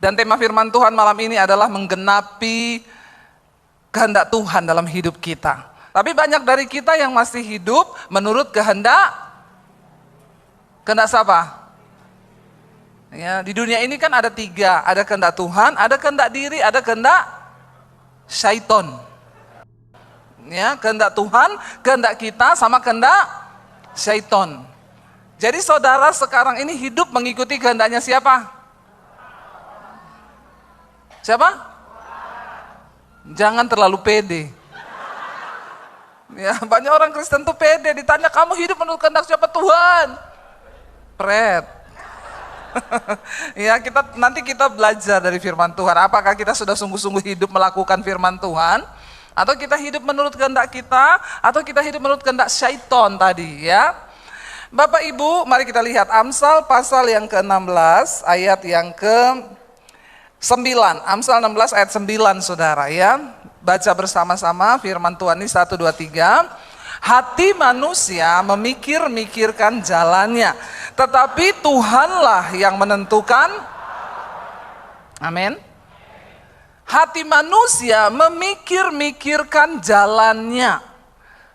Dan tema firman Tuhan malam ini adalah menggenapi kehendak Tuhan dalam hidup kita. Tapi banyak dari kita yang masih hidup menurut kehendak siapa? Ya, di dunia ini kan ada tiga, ada kehendak Tuhan, ada kehendak diri, ada kehendak syaiton. Ya, kehendak Tuhan, kehendak kita, sama kehendak syaiton. Jadi saudara sekarang ini hidup mengikuti kehendaknya siapa? Siapa? Jangan terlalu pede. Ya, banyak orang Kristen tuh pede, ditanya kamu hidup menurut kehendak siapa? Tuhan. Pret. Ya, nanti kita belajar dari firman Tuhan. Apakah kita sudah sungguh-sungguh hidup melakukan firman Tuhan, atau kita hidup menurut kehendak kita, atau kita hidup menurut kehendak syaiton tadi, ya. Bapak Ibu, mari kita lihat Amsal pasal yang ke-16 ayat yang ke-9. Amsal 16 ayat 9, Saudara, ya. Baca bersama-sama firman Tuhan ini 1 2 3. Hati manusia memikir-mikirkan jalannya, tetapi Tuhanlah yang menentukan. Amin. Hati manusia memikir-mikirkan jalannya,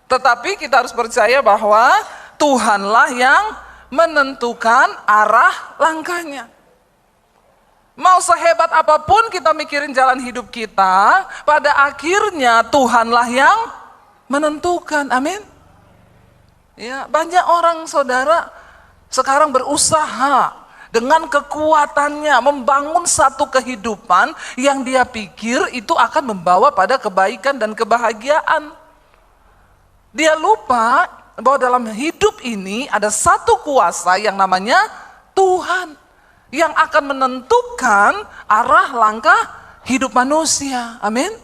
tetapi kita harus percaya bahwa Tuhanlah yang menentukan arah langkahnya. Mau sehebat apapun kita mikirin jalan hidup kita, pada akhirnya Tuhanlah yang menentukan. Amin. Ya, banyak orang saudara sekarang berusaha dengan kekuatannya membangun satu kehidupan yang dia pikir itu akan membawa pada kebaikan dan kebahagiaan. Dia lupa bahwa dalam hidup ini ada satu kuasa yang namanya Tuhan, yang akan menentukan arah langkah hidup manusia. Amin.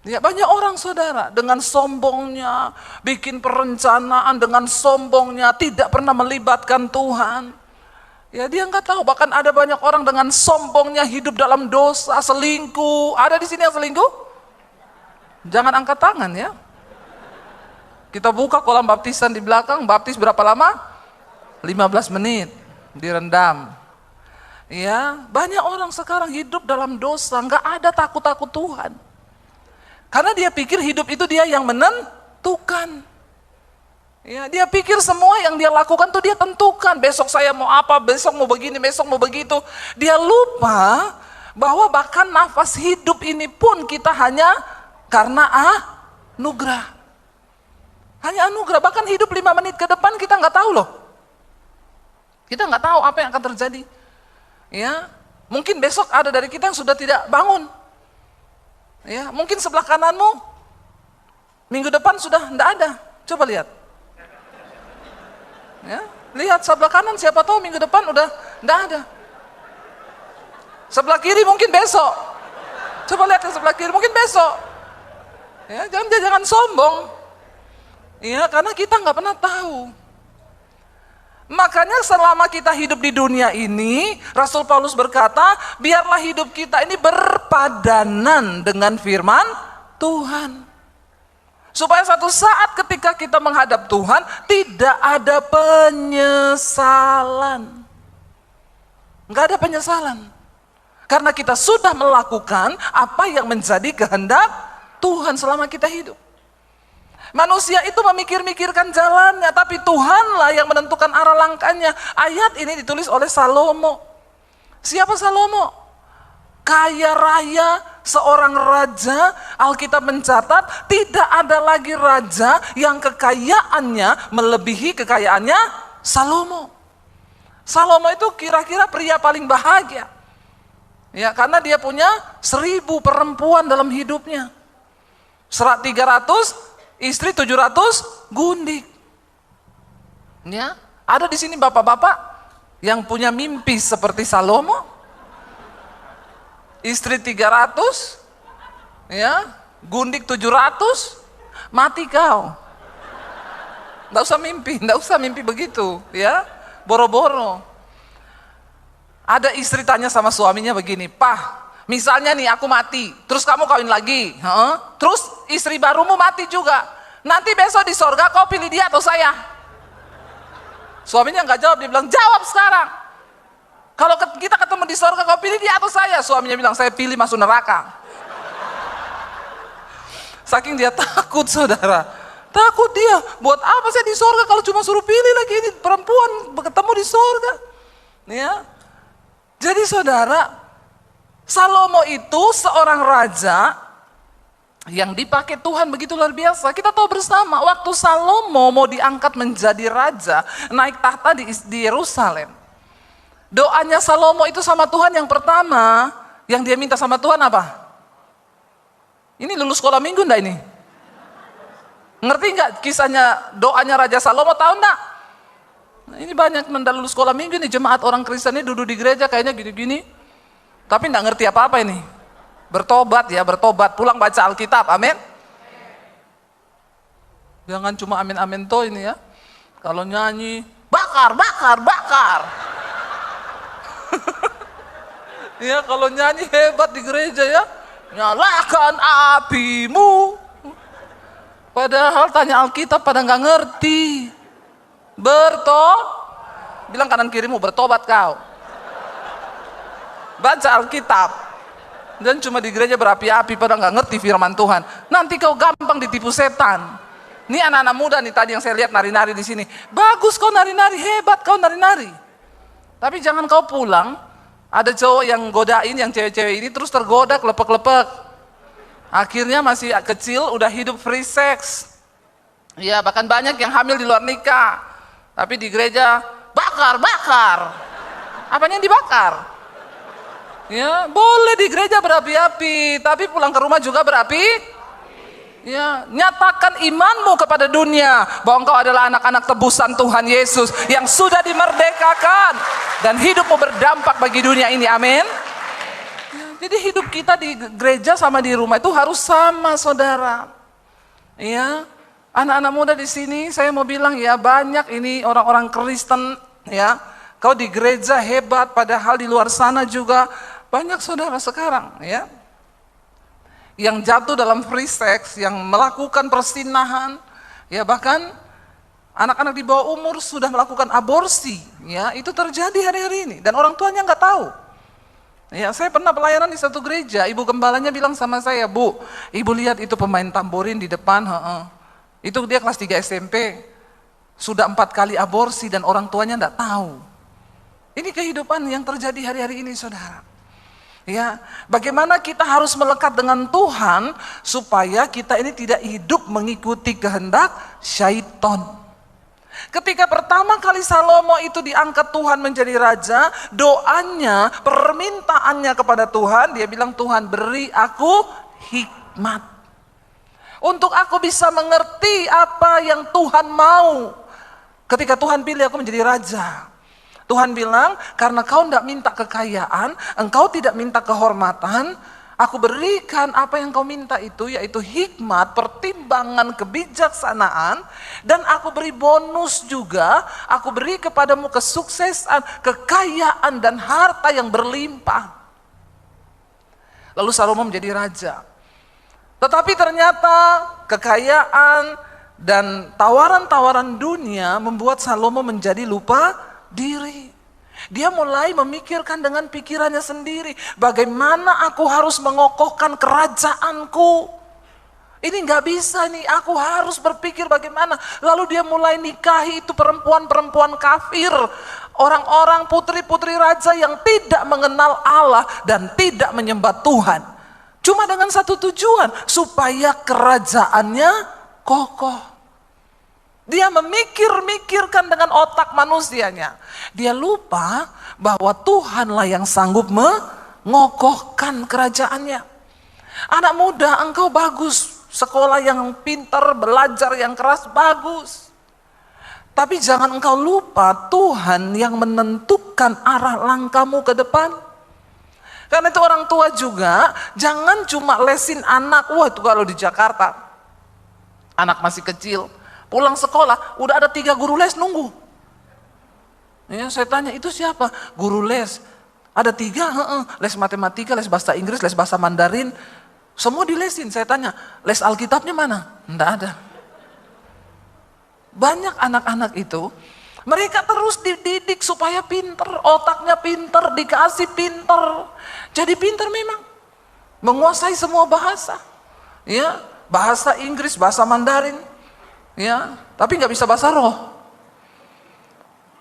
Ya, banyak orang saudara dengan sombongnya bikin perencanaan, dengan sombongnya tidak pernah melibatkan Tuhan. Ya, dia nggak tahu, bahkan ada banyak orang dengan sombongnya hidup dalam dosa, selingkuh. Ada di sini yang selingkuh? Jangan angkat tangan ya. Kita buka kolam baptisan di belakang, baptis berapa lama? 15 menit, direndam. Ya, banyak orang sekarang hidup dalam dosa, nggak ada takut-takut Tuhan. Karena dia pikir hidup itu dia yang menentukan. Ya, dia pikir semua yang dia lakukan tuh dia tentukan. Besok saya mau apa, besok mau begini, besok mau begitu. Dia lupa bahwa bahkan nafas hidup ini pun kita hanya karena anugerah. Hanya anugerah, bahkan hidup 5 menit ke depan kita nggak tahu loh. Kita nggak tahu apa yang akan terjadi. Ya, mungkin besok ada dari kita yang sudah tidak bangun. Ya, mungkin sebelah kananmu minggu depan sudah tidak ada. Coba lihat. Ya, lihat sebelah kanan, siapa tahu minggu depan udah tidak ada. Sebelah kiri mungkin besok. Coba lihat ke sebelah kiri, mungkin besok. Ya, jangan sombong. Ya, karena kita nggak pernah tahu. Makanya selama kita hidup di dunia ini, Rasul Paulus berkata, biarlah hidup kita ini berpadanan dengan firman Tuhan. Supaya suatu saat ketika kita menghadap Tuhan, tidak ada penyesalan. Nggak ada penyesalan. Karena kita sudah melakukan apa yang menjadi kehendak Tuhan selama kita hidup. Manusia itu memikir-mikirkan jalannya, tapi Tuhanlah yang menentukan arah langkahnya. Ayat ini ditulis oleh Salomo. Siapa Salomo? Kaya raya, seorang raja. Alkitab mencatat tidak ada lagi raja yang kekayaannya melebihi kekayaannya Salomo. Salomo itu kira-kira pria paling bahagia. Ya, karena dia punya 1000 perempuan dalam hidupnya. 300 istri, 700 gundik. Ya, ada di sini bapak-bapak yang punya mimpi seperti Salomo. Istri 300, ya, gundik 700, mati kau. Nggak usah mimpi begitu, ya, boro-boro. Ada istri tanya sama suaminya begini, "Pak, misalnya nih aku mati, terus kamu kawin lagi, terus istri barumu mati juga. Nanti besok di sorga kau pilih dia atau saya?" Suaminya nggak jawab, dia bilang, "Jawab sekarang." Kalau kita ketemu di sorga, kau pilih dia atau saya? Suaminya bilang, saya pilih masuk neraka. Saking dia takut, saudara. Takut dia. Buat apa saya di sorga kalau cuma suruh pilih lagi ini perempuan ketemu di sorga? Ya. Jadi saudara, Salomo itu seorang raja yang dipakai Tuhan begitu luar biasa. Kita tahu bersama, waktu Salomo mau diangkat menjadi raja, naik tahta di Yerusalem. Doanya Salomo itu sama Tuhan yang pertama, yang dia minta sama Tuhan apa? Ini lulus sekolah minggu enggak ini? Ngerti enggak kisahnya doanya Raja Salomo, tahu enggak? Nah, ini banyak mendak lulus sekolah minggu nih, jemaat orang Kristen ini duduk di gereja kayaknya gini-gini. Tapi enggak ngerti apa-apa ini. Bertobat ya, bertobat, pulang baca Alkitab, amin. Jangan cuma amin-amin toh ini ya. Kalau nyanyi, bakar, bakar, bakar. Ya kalau nyanyi hebat di gereja ya, nyalakan apimu. Padahal tanya Alkitab pada nggak ngerti. Bilang kanan kirimu, bertobat kau. Baca Alkitab. Dan cuma di gereja berapi-api pada nggak ngerti firman Tuhan. Nanti kau gampang ditipu setan. Ini anak-anak muda nih tadi yang saya lihat nari-nari di sini. Bagus kau nari-nari, hebat kau nari-nari. Tapi jangan kau pulang, ada cowok yang godain yang cewek-cewek ini terus tergoda kelepek-kelepek. Akhirnya masih kecil udah hidup free sex. Ya bahkan banyak yang hamil di luar nikah. Tapi di gereja bakar, bakar. Apanya yang dibakar? Ya boleh di gereja berapi-api, tapi pulang ke rumah juga berapi. Ya, nyatakan imanmu kepada dunia bahwa engkau adalah anak-anak tebusan Tuhan Yesus yang sudah dimerdekakan dan hidupmu berdampak bagi dunia ini, amin. Ya, jadi hidup kita di gereja sama di rumah itu harus sama, saudara. Ya, anak-anak muda di sini saya mau bilang ya, banyak ini orang-orang Kristen ya, kau di gereja hebat padahal di luar sana juga banyak saudara sekarang ya, yang jatuh dalam free sex, yang melakukan persinahan, ya bahkan anak-anak di bawah umur sudah melakukan aborsi, ya itu terjadi hari-hari ini dan orang tuanya nggak tahu. Ya saya pernah pelayanan di satu gereja, ibu gembalanya bilang sama saya, Bu, ibu lihat itu pemain tamborin di depan, itu dia kelas 3 SMP, sudah 4 kali aborsi dan orang tuanya nggak tahu. Ini kehidupan yang terjadi hari-hari ini, saudara. Ya, bagaimana kita harus melekat dengan Tuhan supaya kita ini tidak hidup mengikuti kehendak syaitan. Ketika pertama kali Salomo itu diangkat Tuhan menjadi raja, doanya, permintaannya kepada Tuhan, dia bilang, Tuhan beri aku hikmat. Untuk aku bisa mengerti apa yang Tuhan mau. Ketika Tuhan pilih aku menjadi raja. Tuhan bilang, karena kau tidak minta kekayaan, engkau tidak minta kehormatan, aku berikan apa yang kau minta itu, yaitu hikmat, pertimbangan, kebijaksanaan, dan aku beri bonus juga, aku beri kepadamu kesuksesan, kekayaan, dan harta yang berlimpah. Lalu Salomo menjadi raja. Tetapi ternyata kekayaan dan tawaran-tawaran dunia membuat Salomo menjadi lupa diri. Dia mulai memikirkan dengan pikirannya sendiri, bagaimana aku harus mengokohkan kerajaanku. Ini nggak bisa nih, aku harus berpikir bagaimana. Lalu dia mulai nikahi itu perempuan-perempuan kafir, orang-orang putri-putri raja yang tidak mengenal Allah dan tidak menyembah Tuhan. Cuma dengan satu tujuan, supaya kerajaannya kokoh. Dia memikir-mikirkan dengan otak manusianya. Dia lupa bahwa Tuhanlah yang sanggup mengokohkan kerajaannya. Anak muda, engkau bagus. Sekolah yang pintar, belajar yang keras, bagus. Tapi jangan engkau lupa Tuhan yang menentukan arah langkahmu ke depan. Karena itu orang tua juga, jangan cuma lesin anak. Wah itu kalau di Jakarta, anak masih kecil, pulang sekolah, udah ada 3 guru les nunggu. Ya, saya tanya, itu siapa? Guru les. Ada 3, les matematika, les bahasa Inggris, les bahasa Mandarin. Semua dilesin. Saya tanya, les Alkitabnya mana? Enggak ada. Banyak anak-anak itu Mereka terus dididik supaya pinter, otaknya pinter, dikasih pinter. Jadi pinter memang. Menguasai semua bahasa. Ya, bahasa Inggris, bahasa Mandarin. Ya, tapi nggak bisa bahasa roh.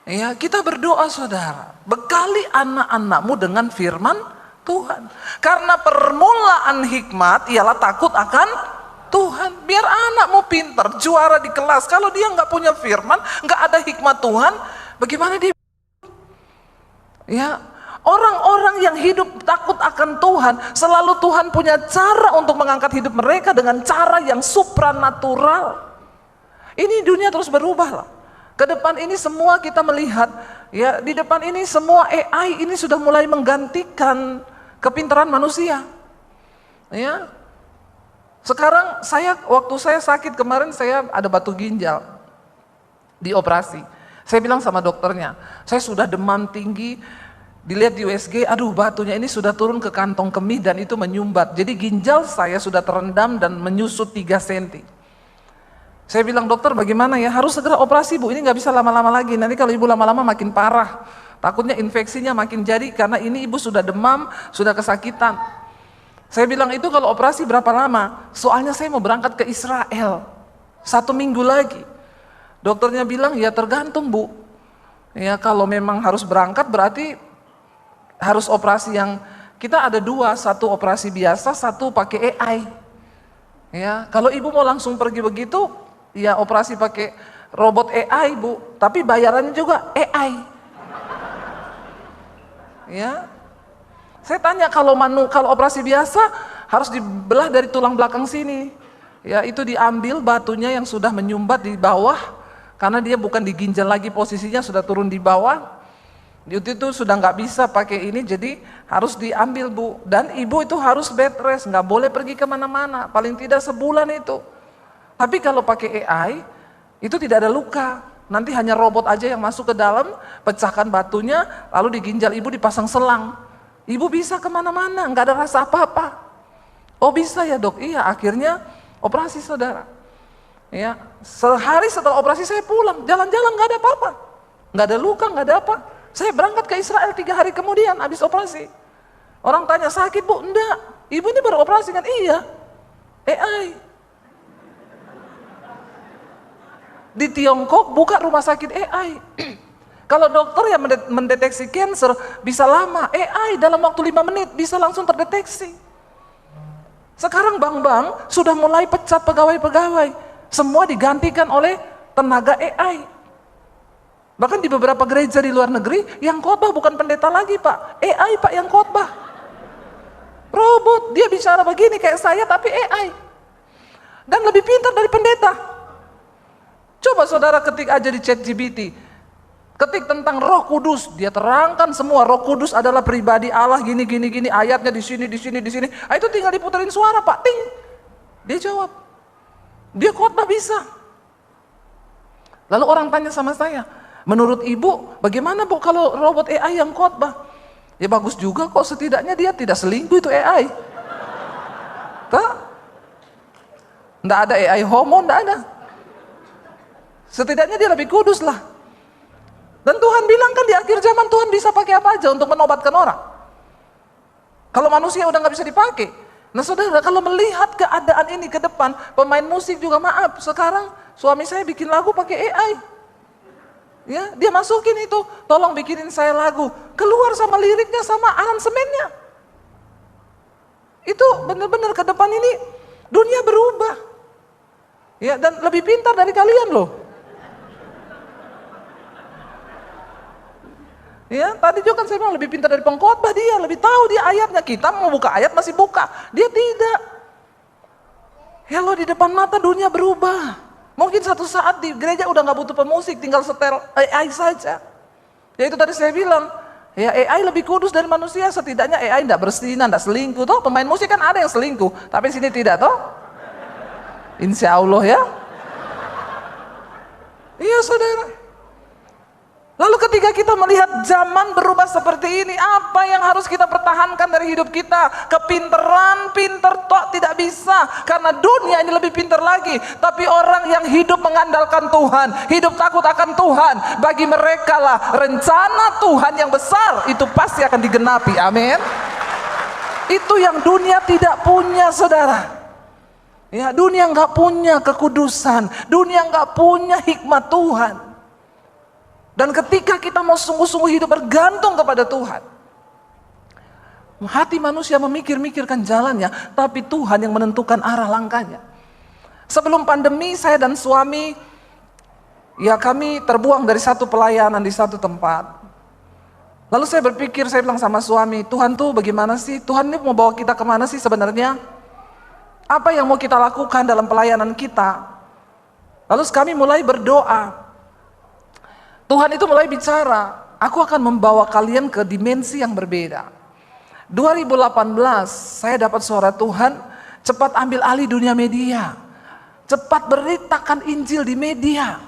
Ya, kita berdoa saudara, bekali anak-anakmu dengan firman Tuhan. Karena permulaan hikmat ialah takut akan Tuhan. Biar anakmu pintar, juara di kelas. Kalau dia nggak punya firman, nggak ada hikmat Tuhan, bagaimana dia? Ya, orang-orang yang hidup takut akan Tuhan, selalu Tuhan punya cara untuk mengangkat hidup mereka dengan cara yang supranatural. Ini dunia terus berubah lah. Ke depan ini semua kita melihat, ya di depan ini semua AI ini sudah mulai menggantikan kepintaran manusia. Ya. Sekarang waktu saya sakit kemarin, saya ada batu ginjal, dioperasi. Saya bilang sama dokternya, saya sudah demam tinggi, dilihat di USG, aduh batunya ini sudah turun ke kantong kemih dan itu menyumbat. Jadi ginjal saya sudah terendam dan menyusut 3 cm. Saya bilang, dokter bagaimana ya, harus segera operasi bu, ini nggak bisa lama-lama lagi, nanti kalau ibu lama-lama makin parah. Takutnya infeksinya makin jadi, karena ini ibu sudah demam, sudah kesakitan. Saya bilang itu kalau operasi berapa lama? Soalnya saya mau berangkat ke Israel 1 minggu lagi. Dokternya bilang ya tergantung bu. Ya kalau memang harus berangkat berarti harus operasi yang kita ada 2, 1 operasi biasa, 1 pakai AI. Ya kalau ibu mau langsung pergi begitu, ya operasi pakai robot AI bu. Tapi bayarannya juga AI. Ya. Saya tanya kalau operasi biasa harus dibelah dari tulang belakang sini. Ya, itu diambil batunya yang sudah menyumbat di bawah karena dia bukan di ginjal lagi, posisinya sudah turun di bawah. Itu sudah nggak bisa pakai ini, jadi harus diambil bu. Dan ibu itu harus bed rest, nggak boleh pergi kemana-mana, paling tidak sebulan itu. Tapi kalau pakai AI itu tidak ada luka. Nanti hanya robot aja yang masuk ke dalam, pecahkan batunya, lalu di ginjal ibu dipasang selang. Ibu bisa kemana-mana, nggak ada rasa apa-apa. Oh bisa ya dok, iya akhirnya operasi saudara. Ya, sehari setelah operasi saya pulang, jalan-jalan nggak ada apa-apa. Nggak ada luka, nggak ada apa. Saya berangkat ke Israel 3 hari kemudian habis operasi. Orang tanya sakit bu, enggak. Ibu ini baru operasi kan? Iya, AI. Di Tiongkok buka rumah sakit AI. Kalau dokter yang mendeteksi cancer bisa lama, AI dalam waktu 5 menit bisa langsung terdeteksi. Sekarang bank-bank sudah mulai pecat pegawai-pegawai, semua digantikan oleh tenaga AI. Bahkan di beberapa gereja di luar negeri, yang khotbah bukan pendeta lagi pak, AI pak yang khotbah. Robot, dia bicara begini kayak saya tapi AI. Dan lebih pintar dari pendeta. Coba saudara ketik aja di ChatGPT. Ketik tentang Roh Kudus, dia terangkan semua. Roh Kudus adalah pribadi Allah, gini, ayatnya di sini. Itu tinggal diputerin suara, Pak, ting. Dia jawab. Dia khotbah bisa. Lalu orang tanya sama saya, menurut ibu, bagaimana bu kalau robot AI yang khotbah? Ya bagus juga kok, setidaknya dia tidak selingkuh itu AI. Nggak ada AI homo, nggak ada. Setidaknya dia lebih kudus lah. Dan Tuhan bilang kan di akhir zaman Tuhan bisa pakai apa aja untuk menobatkan orang. Kalau manusia udah nggak bisa dipakai. Nah saudara, kalau melihat keadaan ini ke depan, pemain musik juga maaf. Sekarang suami saya bikin lagu pakai AI. Ya, dia masukin itu, tolong bikinin saya lagu. Keluar sama liriknya sama aransemennya. Itu benar-benar ke depan ini dunia berubah. Ya, dan lebih pintar dari kalian loh. Ya, tadi juga kan saya bilang lebih pintar dari pengkhotbah dia, lebih tahu dia ayatnya. Kita mau buka ayat masih buka, dia tidak. Hello, di depan mata dunia berubah. Mungkin satu saat di gereja udah nggak butuh pemusik, tinggal setel AI saja. Ya itu tadi saya bilang, ya AI lebih kudus dari manusia. Setidaknya AI tidak berzina, tidak selingkuh. Toh pemain musik kan ada yang selingkuh, tapi sini tidak toh. Insya Allah ya. Iya saudara. Lalu ketika kita melihat zaman berubah seperti ini, apa yang harus kita pertahankan dari hidup kita? Kepinteran, pinter tok tidak bisa, karena dunia ini lebih pintar lagi. Tapi orang yang hidup mengandalkan Tuhan, hidup takut akan Tuhan, bagi mereka lah rencana Tuhan yang besar itu pasti akan digenapi. Amin. Itu yang dunia tidak punya, saudara. Ya, dunia nggak punya kekudusan, dunia nggak punya hikmat Tuhan. Dan ketika kita mau sungguh-sungguh hidup bergantung kepada Tuhan, hati manusia memikir-mikirkan jalannya, tapi Tuhan yang menentukan arah langkahnya. Sebelum pandemi, saya dan suami, ya kami terbuang dari satu pelayanan di satu tempat. Lalu saya berpikir, saya bilang sama suami, Tuhan tuh bagaimana sih? Tuhan ini mau bawa kita kemana sih sebenarnya? Apa yang mau kita lakukan dalam pelayanan kita? Lalu kami mulai berdoa. Tuhan itu mulai bicara, aku akan membawa kalian ke dimensi yang berbeda. 2018 saya dapat suara Tuhan, cepat ambil alih dunia media. Cepat beritakan Injil di media.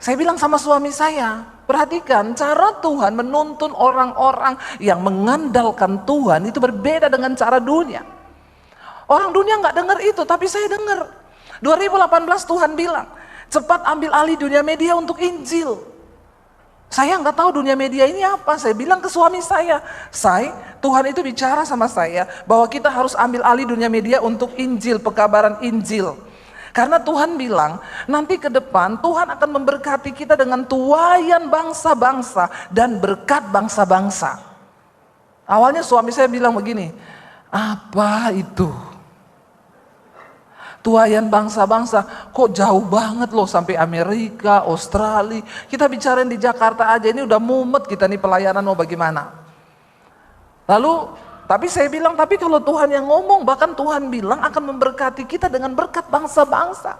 Saya bilang sama suami saya, perhatikan cara Tuhan menuntun orang-orang yang mengandalkan Tuhan itu berbeda dengan cara dunia. Orang dunia nggak dengar itu, tapi saya dengar. 2018 Tuhan bilang, cepat ambil alih dunia media untuk Injil. Saya nggak tahu dunia media ini apa. Saya bilang ke suami saya, Tuhan itu bicara sama saya bahwa kita harus ambil alih dunia media untuk Injil, pekabaran Injil. Karena Tuhan bilang, nanti ke depan Tuhan akan memberkati kita dengan tuaian bangsa-bangsa dan berkat bangsa-bangsa. Awalnya suami saya bilang begini, apa itu? Tuaian bangsa-bangsa, kok jauh banget loh sampai Amerika, Australia. Kita bicarain di Jakarta aja, ini udah mumet kita nih pelayanan mau bagaimana. Lalu, tapi saya bilang, tapi kalau Tuhan yang ngomong, bahkan Tuhan bilang akan memberkati kita dengan berkat bangsa-bangsa.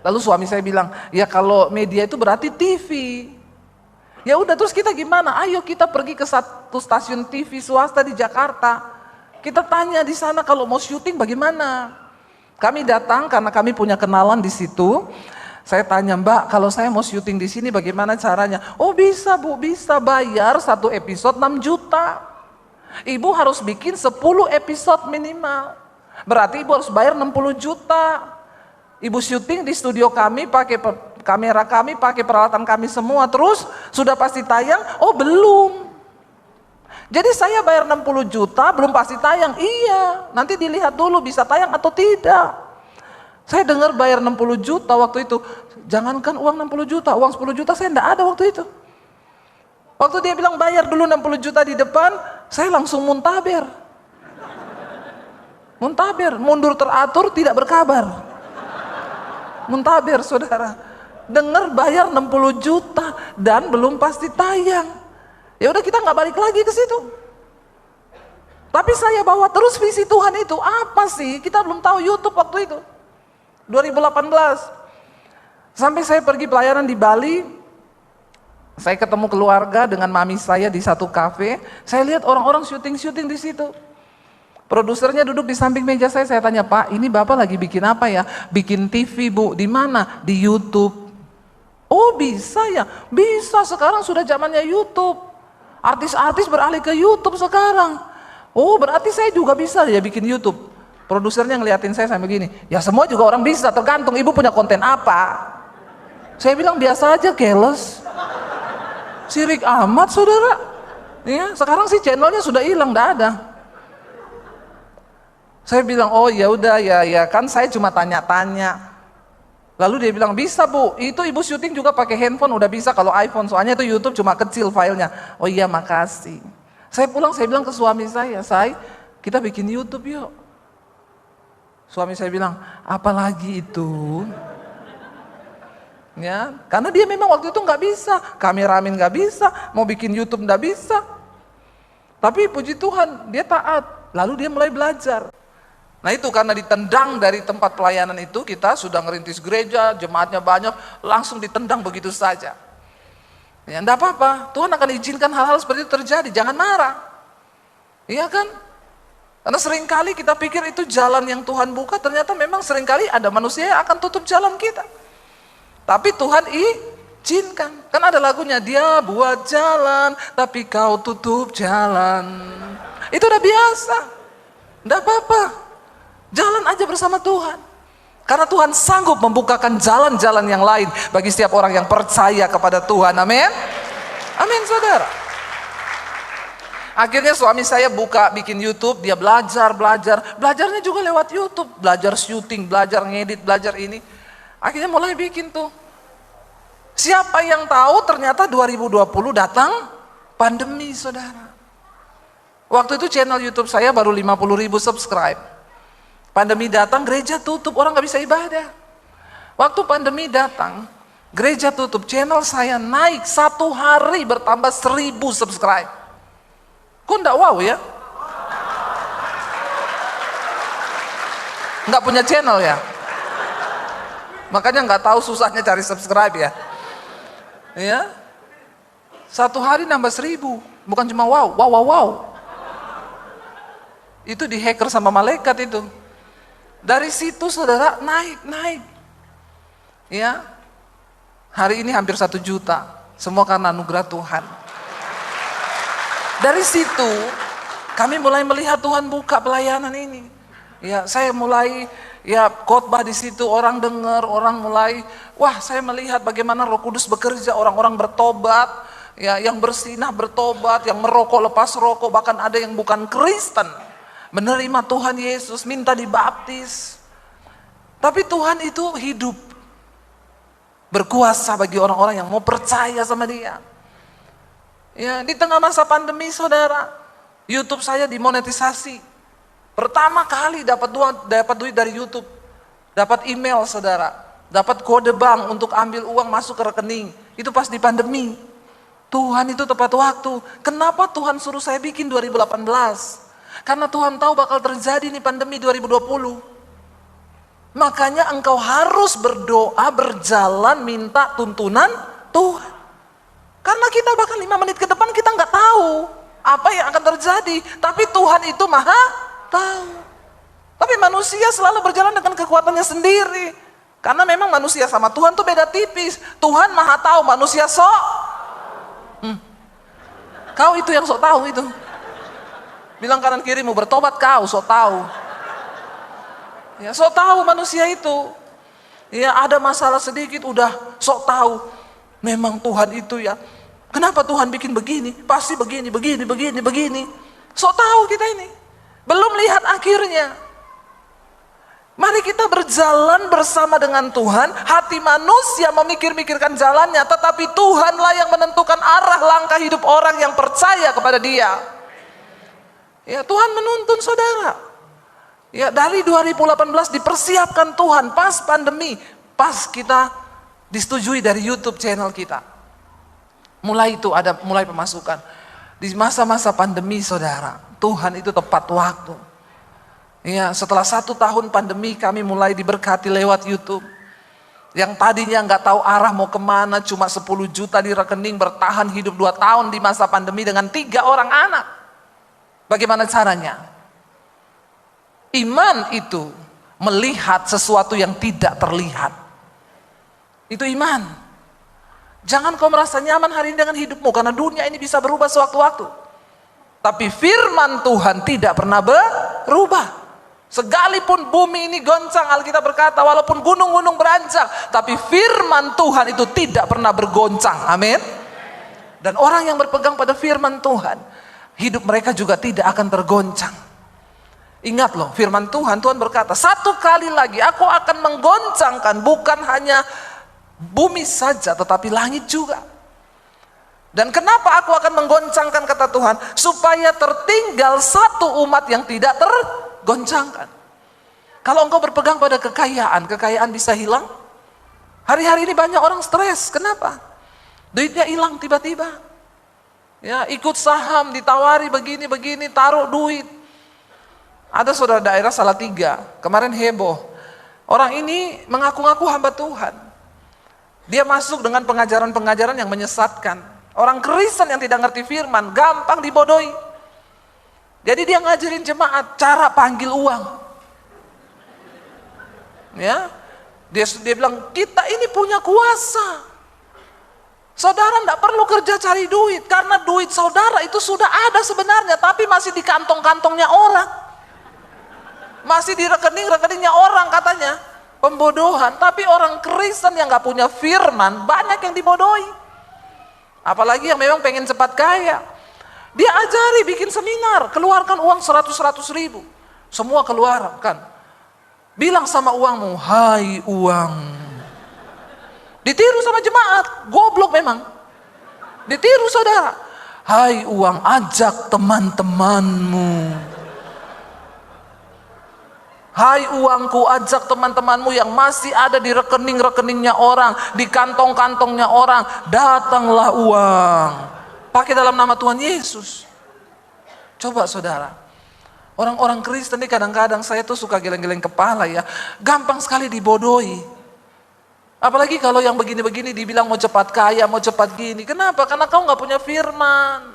Lalu suami saya bilang, ya kalau media itu berarti TV. Ya udah, terus kita gimana? Ayo kita pergi ke satu stasiun TV swasta di Jakarta. Kita tanya di sana kalau mau syuting bagaimana. Kami datang karena kami punya kenalan di situ. Saya tanya, Mbak, kalau saya mau syuting di sini bagaimana caranya? Oh bisa Bu, bisa, bayar satu episode 6 juta. Ibu harus bikin 10 episode minimal. Berarti ibu harus bayar 60 juta. Ibu syuting di studio kami, pakai kamera kami, pakai peralatan kami semua. Terus sudah pasti tayang? Oh belum. Jadi saya bayar 60 juta belum pasti tayang. Iya, nanti dilihat dulu bisa tayang atau tidak. Saya dengar bayar 60 juta waktu itu. Jangankan uang 60 juta, uang 10 juta saya enggak ada waktu itu. Waktu dia bilang bayar dulu 60 juta di depan, saya langsung muntaber. Muntaber, mundur teratur tidak berkabar. Muntaber saudara. Dengar bayar 60 juta dan belum pasti tayang. Ya udah kita nggak balik lagi ke situ. Tapi saya bawa terus visi Tuhan itu. Apa sih? Kita belum tahu YouTube waktu itu. 2018. Sampai saya pergi pelayanan di Bali. Saya ketemu keluarga dengan mami saya di satu kafe. Saya lihat orang-orang syuting-syuting di situ. Produsernya duduk di samping meja saya tanya, Pak, ini Bapak lagi bikin apa ya? Bikin TV Bu, di mana? Di YouTube. Oh bisa ya? Bisa, sekarang sudah zamannya YouTube. Artis-artis beralih ke YouTube sekarang. Oh berarti saya juga bisa ya bikin YouTube. Produsernya ngeliatin saya sampai gini, ya semua juga orang bisa, tergantung ibu punya konten apa. Saya bilang biasa aja, keles. Sirik amat saudara. Ya, sekarang sih channelnya sudah hilang, enggak ada. Saya bilang, oh ya udah ya kan saya cuma tanya-tanya. Lalu dia bilang, bisa Bu, itu ibu syuting juga pakai handphone udah bisa kalau iPhone, soalnya itu YouTube cuma kecil filenya. Oh iya makasih. Saya pulang, saya bilang ke suami saya, kita bikin YouTube yuk. Suami saya bilang, apalagi itu? Ya, karena dia memang waktu itu nggak bisa, kameramen nggak bisa, mau bikin YouTube nggak bisa. Tapi puji Tuhan, dia taat. Lalu dia mulai belajar. Nah itu karena ditendang dari tempat pelayanan itu, kita sudah ngerintis gereja, jemaatnya banyak, langsung ditendang begitu saja. Ya enggak apa-apa, Tuhan akan izinkan hal-hal seperti itu terjadi, jangan marah. Iya kan? Karena seringkali kita pikir itu jalan yang Tuhan buka, ternyata memang seringkali ada manusia yang akan tutup jalan kita. Tapi Tuhan izinkan. Kan ada lagunya, dia buat jalan tapi kau tutup jalan. Itu udah biasa. Enggak apa-apa. Jalan aja bersama Tuhan. Karena Tuhan sanggup membukakan jalan-jalan yang lain bagi setiap orang yang percaya kepada Tuhan. Amin. Amin, saudara. Akhirnya suami saya bikin YouTube, dia belajarnya juga lewat YouTube, belajar syuting, belajar ngedit, belajar ini. Akhirnya mulai bikin tuh. Siapa yang tahu ternyata 2020 datang pandemi, saudara. Waktu itu channel YouTube saya baru 50.000 subscribe. Pandemi datang, gereja tutup, orang gak bisa ibadah. Waktu pandemi datang, gereja tutup, channel saya naik 1 hari bertambah 1.000 subscribe. Kok enggak wow ya? Enggak punya channel ya? Makanya enggak tahu susahnya cari subscribe ya. Ya. 1 hari nambah 1.000, bukan cuma wow. Itu dihacker sama malaikat itu. Dari situ saudara naik. Ya. Hari ini hampir 1 juta. Semua karena anugerah Tuhan. Dari situ kami mulai melihat Tuhan buka pelayanan ini. Ya, saya mulai khotbah di situ, orang dengar, orang mulai, wah, saya melihat bagaimana Roh Kudus bekerja, orang-orang bertobat, ya, yang bersinah bertobat, yang merokok lepas rokok, bahkan ada yang bukan Kristen menerima Tuhan Yesus, minta dibaptis. Tapi Tuhan itu hidup, berkuasa bagi orang-orang yang mau percaya sama Dia. Ya, di tengah masa pandemi, saudara, YouTube saya dimonetisasi. Pertama kali dapat duit dari YouTube, dapat email, saudara, dapat kode bank untuk ambil uang masuk ke rekening. Itu pas di pandemi. Tuhan itu tepat waktu. Kenapa Tuhan suruh saya bikin 2018? Karena Tuhan tahu bakal terjadi nih pandemi 2020. Makanya engkau harus berdoa, berjalan, minta tuntunan Tuhan. Karena kita bahkan 5 menit ke depan kita nggak tahu apa yang akan terjadi. Tapi Tuhan itu maha tahu. Tapi manusia selalu berjalan dengan kekuatannya sendiri. Karena memang manusia sama Tuhan tuh beda tipis. Tuhan maha tahu, manusia sok. Kau itu yang sok tahu itu. Bilang kanan kirimu, bertobat kau, sok tahu. Ya, sok tahu manusia itu. Ya, ada masalah sedikit udah sok tahu. Memang Tuhan itu ya. Kenapa Tuhan bikin begini? Pasti begini. Sok tahu kita ini. Belum lihat akhirnya. Mari kita berjalan bersama dengan Tuhan. Hati manusia memikir-mikirkan jalannya, tetapi Tuhanlah yang menentukan arah langkah hidup orang yang percaya kepada Dia. Ya, Tuhan menuntun saudara. Ya, dari 2018 dipersiapkan Tuhan pas pandemi, pas kita disetujui dari YouTube channel kita. Mulai pemasukan. Di masa-masa pandemi, saudara, Tuhan itu tepat waktu. Ya, setelah 1 tahun pandemi kami mulai diberkati lewat YouTube. Yang tadinya nggak tahu arah mau kemana, cuma 10 juta di rekening, bertahan hidup 2 tahun di masa pandemi dengan 3 orang anak. Bagaimana caranya? Iman itu melihat sesuatu yang tidak terlihat. Itu iman. Jangan kau merasa nyaman hari ini dengan hidupmu, karena dunia ini bisa berubah sewaktu-waktu. Tapi firman Tuhan tidak pernah berubah. Sekalipun bumi ini goncang, Alkitab berkata, walaupun gunung-gunung beranjak, tapi firman Tuhan itu tidak pernah bergoncang. Amin. Dan orang yang berpegang pada firman Tuhan, hidup mereka juga tidak akan tergoncang. Ingat loh, firman Tuhan berkata, 1 kali lagi aku akan menggoncangkan bukan hanya bumi saja, tetapi langit juga. Dan kenapa aku akan menggoncangkan, kata Tuhan? Supaya tertinggal 1 umat yang tidak tergoncangkan. Kalau engkau berpegang pada kekayaan bisa hilang. Hari-hari ini banyak orang stres. Kenapa? Duitnya hilang tiba-tiba. Ya, ikut saham, ditawari begini, taruh duit. Ada saudara daerah Salatiga, kemarin heboh. Orang ini mengaku-ngaku hamba Tuhan. Dia masuk dengan pengajaran-pengajaran yang menyesatkan. Orang Kristen yang tidak ngerti firman, gampang dibodohi. Jadi dia ngajarin jemaat cara panggil uang. Ya, dia bilang, kita ini punya kuasa. Saudara tidak perlu kerja cari duit, karena duit saudara itu sudah ada sebenarnya, tapi masih di kantong-kantongnya orang. Masih di rekening-rekeningnya orang katanya. Pembodohan. Tapi orang Kristen yang gak punya firman, banyak yang dibodohi. Apalagi yang memang pengen cepat kaya. Dia ajari bikin seminar, keluarkan uang 100 ribu. Semua keluarkan. Bilang sama uangmu, hai uang. Ditiru sama jemaat, goblok memang. Ditiru saudara. Hai uang, ajak teman-temanmu. Hai uangku, ajak teman-temanmu yang masih ada di rekening-rekeningnya orang, di kantong-kantongnya orang. Datanglah uang. Pakai dalam nama Tuhan Yesus. Coba saudara. Orang-orang Kristen ini kadang-kadang saya tuh suka geleng-geleng kepala ya. Gampang sekali dibodohi. Apalagi kalau yang begini-begini dibilang mau cepat kaya, mau cepat gini. Kenapa? Karena kau gak punya firman.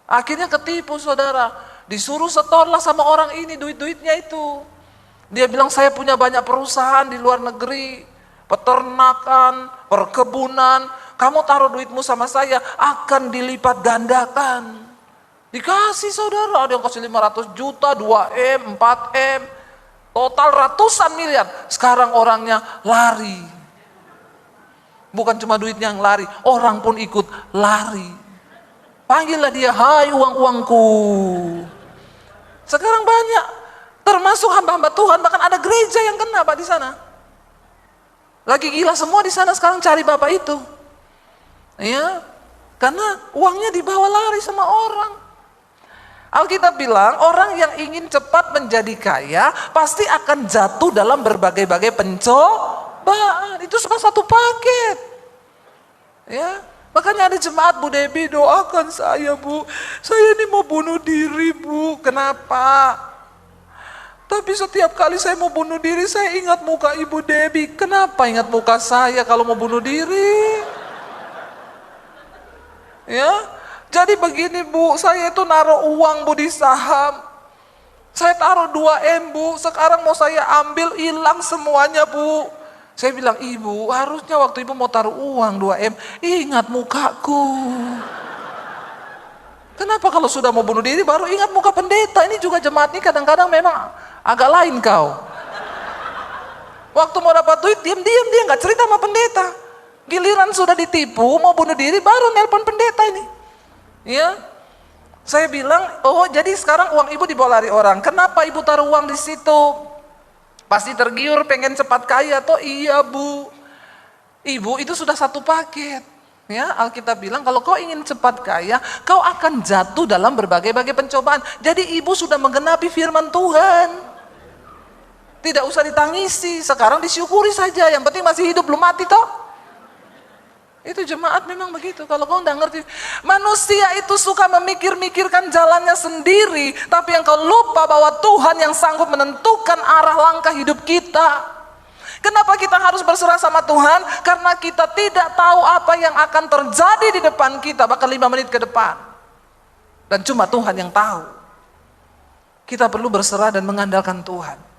Akhirnya ketipu saudara. Disuruh setorlah sama orang ini duit-duitnya itu. Dia bilang saya punya banyak perusahaan di luar negeri. Peternakan, perkebunan. Kamu taruh duitmu sama saya, akan dilipat gandakan. Dikasih saudara, ada yang kasih 500 juta, 2M, 4M. Total ratusan miliar. Sekarang orangnya lari. Bukan cuma duitnya yang lari, orang pun ikut lari. Panggillah dia, hai uang-uangku. Sekarang banyak, termasuk hamba-hamba Tuhan, bahkan ada gereja yang kena Pak di sana. Lagi gila semua di sana sekarang cari Bapak itu. Ya, karena uangnya dibawa lari sama orang. Alkitab bilang orang yang ingin cepat menjadi kaya pasti akan jatuh dalam berbagai-bagai pencobaan. Itu cuma satu paket. Ya, makanya ada jemaat, Bu Debbie doakan saya Bu. Saya ini mau bunuh diri Bu. Kenapa? Tapi setiap kali saya mau bunuh diri saya ingat muka Ibu Debbie. Kenapa ingat muka saya kalau mau bunuh diri? Ya. Jadi begini Bu, saya itu naruh uang Bu di saham. Saya taruh 2M Bu, sekarang mau saya ambil hilang semuanya Bu. Saya bilang, Ibu harusnya waktu Ibu mau taruh uang 2M, ingat mukaku. Kenapa kalau sudah mau bunuh diri baru ingat muka pendeta? Ini juga jemaat ini kadang-kadang memang agak lain kau. Waktu mau dapat duit, diam-diam dia gak cerita sama pendeta. Giliran sudah ditipu, mau bunuh diri baru nelpon pendeta ini. Ya, saya bilang, oh jadi sekarang uang Ibu dibawa lari orang. Kenapa Ibu taruh uang di situ? Pasti tergiur pengen cepat kaya toh? Iya Bu. Ibu itu sudah satu paket. Ya, Alkitab bilang kalau kau ingin cepat kaya, kau akan jatuh dalam berbagai-bagai pencobaan. Jadi Ibu sudah menggenapi firman Tuhan. Tidak usah ditangisi, sekarang disyukuri saja. Yang penting masih hidup, belum mati toh. Itu jemaat memang begitu. Kalau kau tidak ngerti, manusia itu suka memikir-mikirkan jalannya sendiri, tapi yang kau lupa bahwa Tuhan yang sanggup menentukan arah langkah hidup kita. Kenapa kita harus berserah sama Tuhan? Karena kita tidak tahu apa yang akan terjadi di depan kita, bahkan 5 menit ke depan. Dan cuma Tuhan yang tahu. Kita perlu berserah dan mengandalkan Tuhan.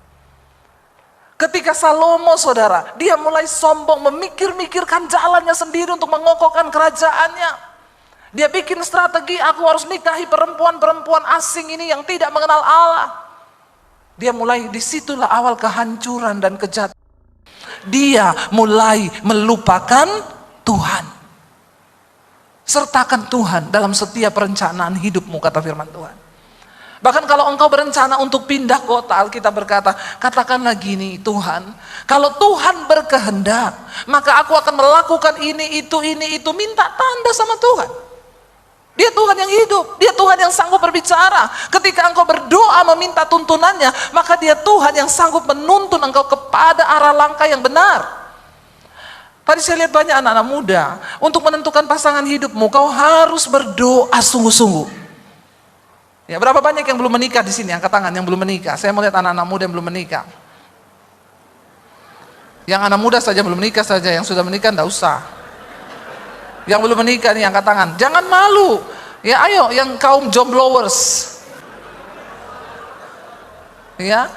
Ketika Salomo saudara, dia mulai sombong, memikir-mikirkan jalannya sendiri untuk mengokohkan kerajaannya. Dia bikin strategi, aku harus nikahi perempuan-perempuan asing ini yang tidak mengenal Allah. Dia mulai, disitulah awal kehancuran dan kejahatan. Dia mulai melupakan Tuhan. Sertakan Tuhan dalam setiap perencanaan hidupmu, kata firman Tuhan. Bahkan kalau engkau berencana untuk pindah kota, Alkitab berkata, katakanlah gini, Tuhan, kalau Tuhan berkehendak, maka aku akan melakukan ini, itu, minta tanda sama Tuhan. Dia Tuhan yang hidup, dia Tuhan yang sanggup berbicara. Ketika engkau berdoa meminta tuntunannya, maka dia Tuhan yang sanggup menuntun engkau kepada arah langkah yang benar. Tadi saya lihat banyak anak-anak muda, untuk menentukan pasangan hidupmu, kau harus berdoa sungguh-sungguh. Ya, berapa banyak yang belum menikah di sini? Angkat tangan yang belum menikah. Saya mau lihat anak-anak muda yang belum menikah. Yang anak muda saja belum menikah saja, yang sudah menikah enggak usah. Yang belum menikah nih angkat tangan. Jangan malu. Ya, ayo yang kaum jomblowers. Ya.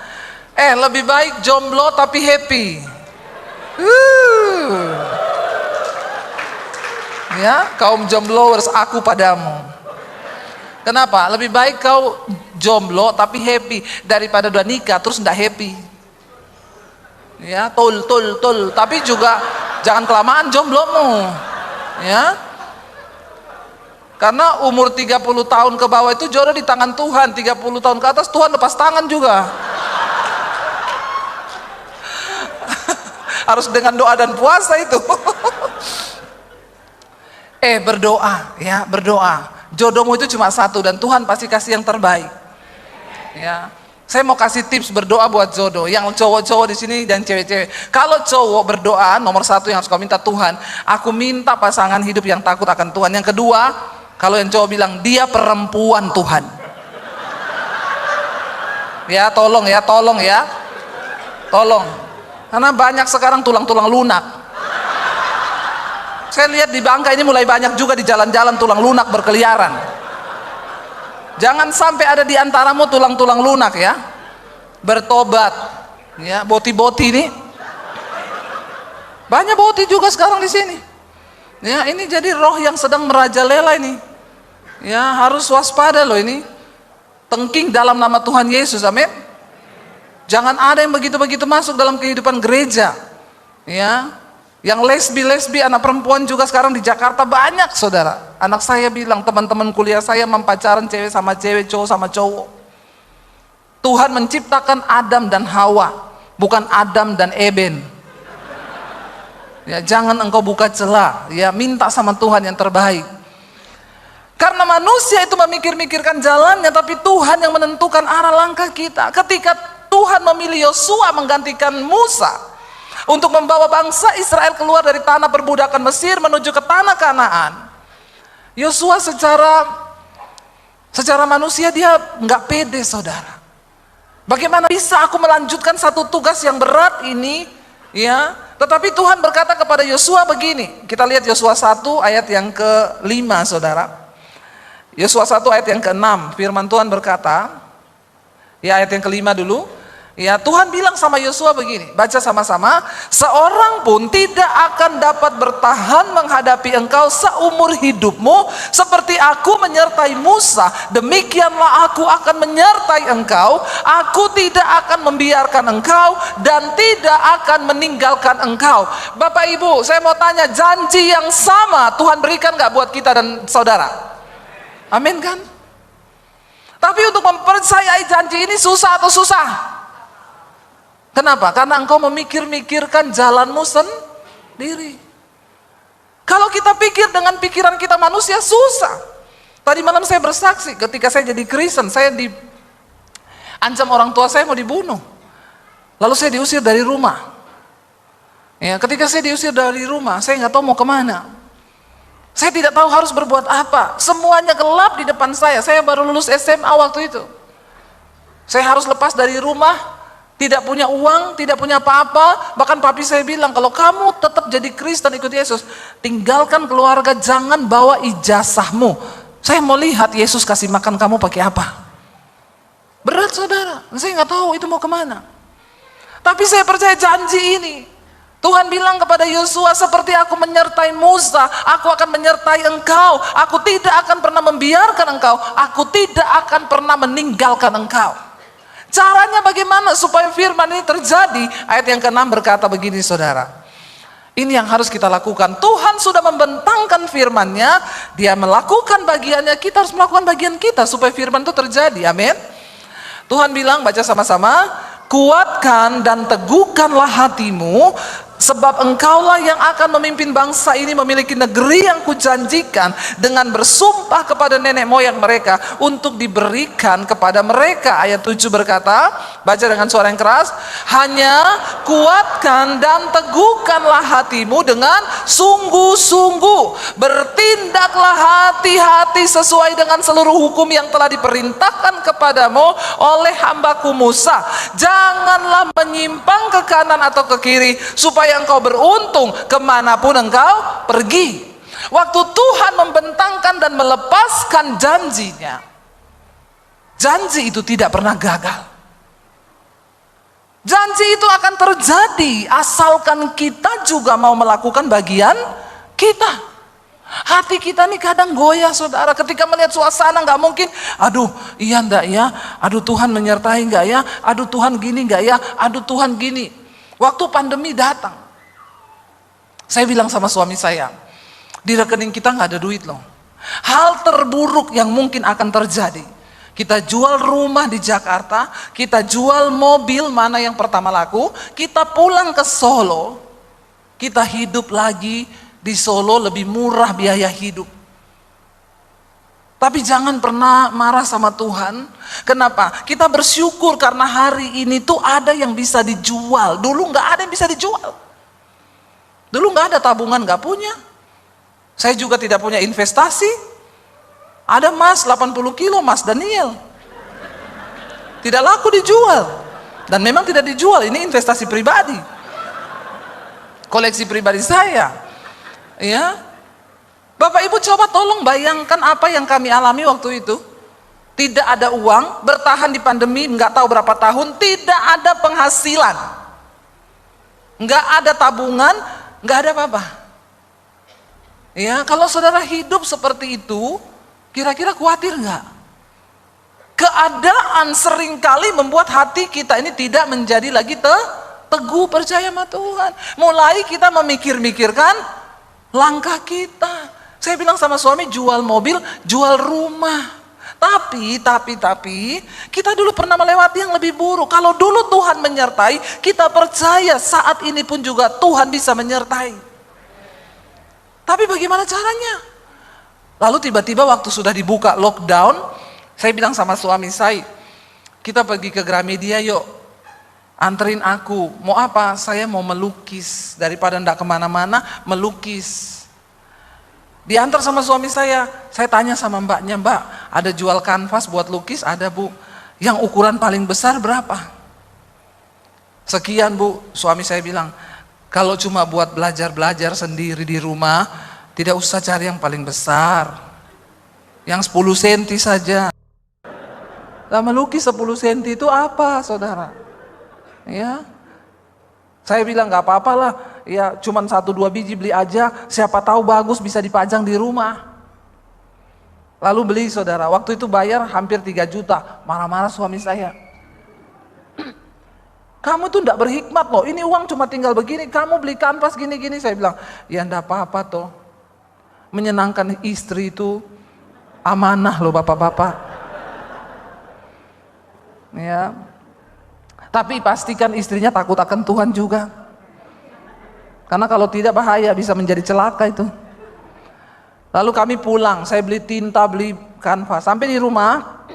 Lebih baik jomblo tapi happy. Ya, kaum jombloers, aku padamu. Kenapa? Lebih baik kau jomblo tapi happy daripada udah nikah terus ndak happy. Ya, tul. Tapi juga jangan kelamaan jomblomu. Ya. Karena umur 30 tahun ke bawah itu jodoh di tangan Tuhan, 30 tahun ke atas Tuhan lepas tangan juga. Harus dengan doa dan puasa itu. Berdoa, ya, berdoa. Jodohmu itu cuma satu dan Tuhan pasti kasih yang terbaik. Ya. Saya mau kasih tips berdoa buat jodoh. Yang cowok-cowok di sini dan cewek-cewek. Kalau cowok berdoa, nomor satu yang harus kau minta, Tuhan, aku minta pasangan hidup yang takut akan Tuhan. Yang kedua, kalau yang cowok bilang, dia perempuan Tuhan. Ya, tolong ya. Tolong. Karena banyak sekarang tulang-tulang lunak. Saya lihat di Bangka ini mulai banyak juga di jalan-jalan tulang lunak berkeliaran. Jangan sampai ada di antaramu tulang-tulang lunak ya. Bertobat. Ya, boti-boti ini. Banyak boti juga sekarang di sini. Ya, ini jadi roh yang sedang merajalela ini. Ya, harus waspada loh ini. Tengking dalam nama Tuhan Yesus, amin. Jangan ada yang begitu-begitu masuk dalam kehidupan gereja. Ya. Yang lesbi anak perempuan juga sekarang di Jakarta banyak, saudara. Anak saya bilang, teman-teman kuliah saya mempacaran cewek sama cewek, cowok sama cowok. Tuhan menciptakan Adam dan Hawa, bukan Adam dan Eben. Ya, jangan engkau buka celah, ya, minta sama Tuhan yang terbaik. Karena manusia itu memikir-mikirkan jalannya, tapi Tuhan yang menentukan arah langkah kita. Ketika Tuhan memilih Yosua menggantikan Musa untuk membawa bangsa Israel keluar dari tanah perbudakan Mesir menuju ke tanah Kanaan, Yosua secara manusia dia nggak pede, saudara. Bagaimana bisa aku melanjutkan satu tugas yang berat ini, ya? Tetapi Tuhan berkata kepada Yosua begini. Kita lihat Yosua 1 ayat yang ke-5, saudara. Yosua 1 ayat yang ke-6, firman Tuhan berkata, ya, ayat yang ke-5 dulu. Ya, Tuhan bilang sama Yosua begini, baca sama-sama, seorang pun tidak akan dapat bertahan menghadapi engkau seumur hidupmu, seperti aku menyertai Musa, demikianlah aku akan menyertai engkau, aku tidak akan membiarkan engkau dan tidak akan meninggalkan engkau. Bapak Ibu, saya mau tanya, janji yang sama Tuhan berikan gak buat kita dan saudara? Amin kan? Tapi untuk mempercayai janji ini susah atau susah? Kenapa? Karena engkau memikir-mikirkan jalanmu sendiri. Kalau kita pikir dengan pikiran kita manusia, susah. Tadi malam saya bersaksi, ketika saya jadi Kristen, saya diancam orang tua saya mau dibunuh. Lalu saya diusir dari rumah. Ya, ketika saya diusir dari rumah, saya nggak tahu mau kemana. Saya tidak tahu harus berbuat apa. Semuanya gelap di depan saya. Saya baru lulus SMA waktu itu. Saya harus lepas dari rumah. Tidak punya uang, tidak punya apa-apa. Bahkan papi saya bilang, kalau kamu tetap jadi Kristen ikut Yesus, tinggalkan keluarga, jangan bawa ijazahmu. Saya mau lihat Yesus kasih makan kamu pakai apa. Berat, saudara. Saya nggak tahu itu mau kemana. Tapi saya percaya janji ini. Tuhan bilang kepada Yosua, seperti aku menyertai Musa, aku akan menyertai engkau. Aku tidak akan pernah membiarkan engkau. Aku tidak akan pernah meninggalkan engkau. Caranya bagaimana supaya firman ini terjadi? Ayat yang ke-6 berkata begini, saudara. Ini yang harus kita lakukan. Tuhan sudah membentangkan firman-Nya, Dia melakukan bagiannya, kita harus melakukan bagian kita supaya firman itu terjadi. Amin. Tuhan bilang, baca sama-sama, kuatkan dan teguhkanlah hatimu, sebab engkaulah yang akan memimpin bangsa ini memiliki negeri yang kujanjikan dengan bersumpah kepada nenek moyang mereka untuk diberikan kepada mereka. Ayat 7 berkata, baca dengan suara yang keras, hanya kuatkan dan teguhkanlah hatimu dengan sungguh-sungguh. Bertindaklah hati-hati sesuai dengan seluruh hukum yang telah diperintahkan kepadamu oleh hambaku Musa. Janganlah menyimpang ke kanan atau ke kiri, supaya engkau beruntung kemanapun engkau pergi. Waktu Tuhan membentangkan dan melepaskan janjinya, janji itu tidak pernah gagal. Janji itu akan terjadi asalkan kita juga mau melakukan bagian kita. Hati kita nih kadang goyah saudara, ketika melihat suasana nggak mungkin, aduh iya ndak ya, aduh Tuhan menyertai nggak ya, aduh Tuhan gini nggak ya, aduh Tuhan gini. Waktu pandemi datang, saya bilang sama suami saya, di rekening kita nggak ada duit loh. Hal terburuk yang mungkin akan terjadi, kita jual rumah di Jakarta, kita jual mobil mana yang pertama laku, kita pulang ke Solo, kita hidup lagi di Solo lebih murah biaya hidup. Tapi jangan pernah marah sama Tuhan. Kenapa? Kita bersyukur karena hari ini tuh ada yang bisa dijual. Dulu nggak ada yang bisa dijual. Dulu nggak ada tabungan, nggak punya. Saya juga tidak punya investasi. Ada emas 80 kilo, Mas Daniel. Tidak laku dijual. Dan memang tidak dijual, ini investasi pribadi. Koleksi pribadi saya. Ya. Bapak Ibu coba tolong bayangkan apa yang kami alami waktu itu. Tidak ada uang, bertahan di pandemi, nggak tahu berapa tahun, tidak ada penghasilan. Nggak ada tabungan, nggak ada apa-apa. Ya, kalau saudara hidup seperti itu, kira-kira khawatir nggak? Keadaan seringkali membuat hati kita ini tidak menjadi lagi teguh percaya sama Tuhan. Mulai kita memikir-mikirkan langkah kita. Saya bilang sama suami, jual mobil, jual rumah. Tapi, kita dulu pernah melewati yang lebih buruk. Kalau dulu Tuhan menyertai, kita percaya saat ini pun juga Tuhan bisa menyertai. Tapi bagaimana caranya? Lalu tiba-tiba waktu sudah dibuka lockdown, saya bilang sama suami saya, kita pergi ke Gramedia yuk, anterin aku. Mau apa? Saya mau melukis, daripada ndak kemana-mana, melukis. Diantar sama suami saya tanya sama mbaknya, Mbak, ada jual kanvas buat lukis? Ada Bu. Yang ukuran paling besar berapa? Sekian Bu. Suami saya bilang, kalau cuma buat belajar-belajar sendiri di rumah, tidak usah cari yang paling besar. Yang 10 cm saja. Lah melukis 10 cm itu apa, saudara? Ya. Saya bilang nggak apa-apa lah, ya cuman 1-2 biji beli aja, siapa tahu bagus bisa dipajang di rumah. Lalu beli saudara, waktu itu bayar hampir 3 juta, marah-marah suami saya. Kamu tuh enggak berhikmat loh, ini uang cuma tinggal begini, kamu beli kanvas gini-gini. Saya bilang, ya enggak apa-apa toh. Menyenangkan istri itu amanah loh bapak-bapak. Ya. Tapi pastikan istrinya takut akan Tuhan juga. Karena kalau tidak bahaya, bisa menjadi celaka itu. Lalu kami pulang, saya beli tinta, beli kanvas. Sampai di rumah,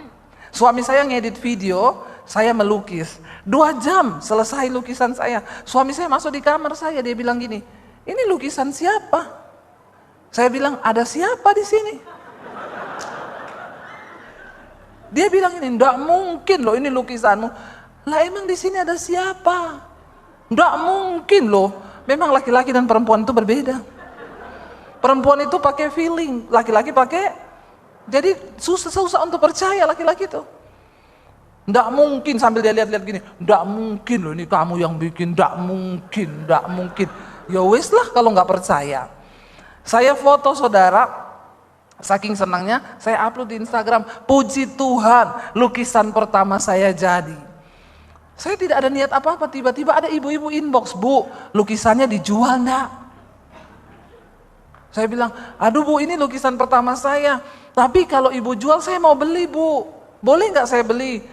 suami saya ngedit video, saya melukis. 2 jam selesai lukisan saya. Suami saya masuk di kamar saya, dia bilang gini, ini lukisan siapa? Saya bilang, ada siapa di sini? Dia bilang ini, enggak mungkin loh ini lukisanmu. Lah emang di sini ada siapa? Enggak mungkin loh. Memang laki-laki dan perempuan itu berbeda. Perempuan itu pakai feeling, laki-laki pakai. Jadi susah untuk percaya laki-laki itu. Nggak mungkin, sambil dia lihat-lihat gini, nggak mungkin loh ini kamu yang bikin, nggak mungkin. Ya wis lah kalau nggak percaya. Saya foto saudara, saking senangnya saya upload di Instagram. Puji Tuhan, lukisan pertama saya jadi. Saya tidak ada niat apa-apa, tiba-tiba ada ibu-ibu inbox, Bu, lukisannya dijual enggak? Saya bilang, aduh Bu, ini lukisan pertama saya, tapi kalau ibu jual saya mau beli Bu, boleh nggak saya beli?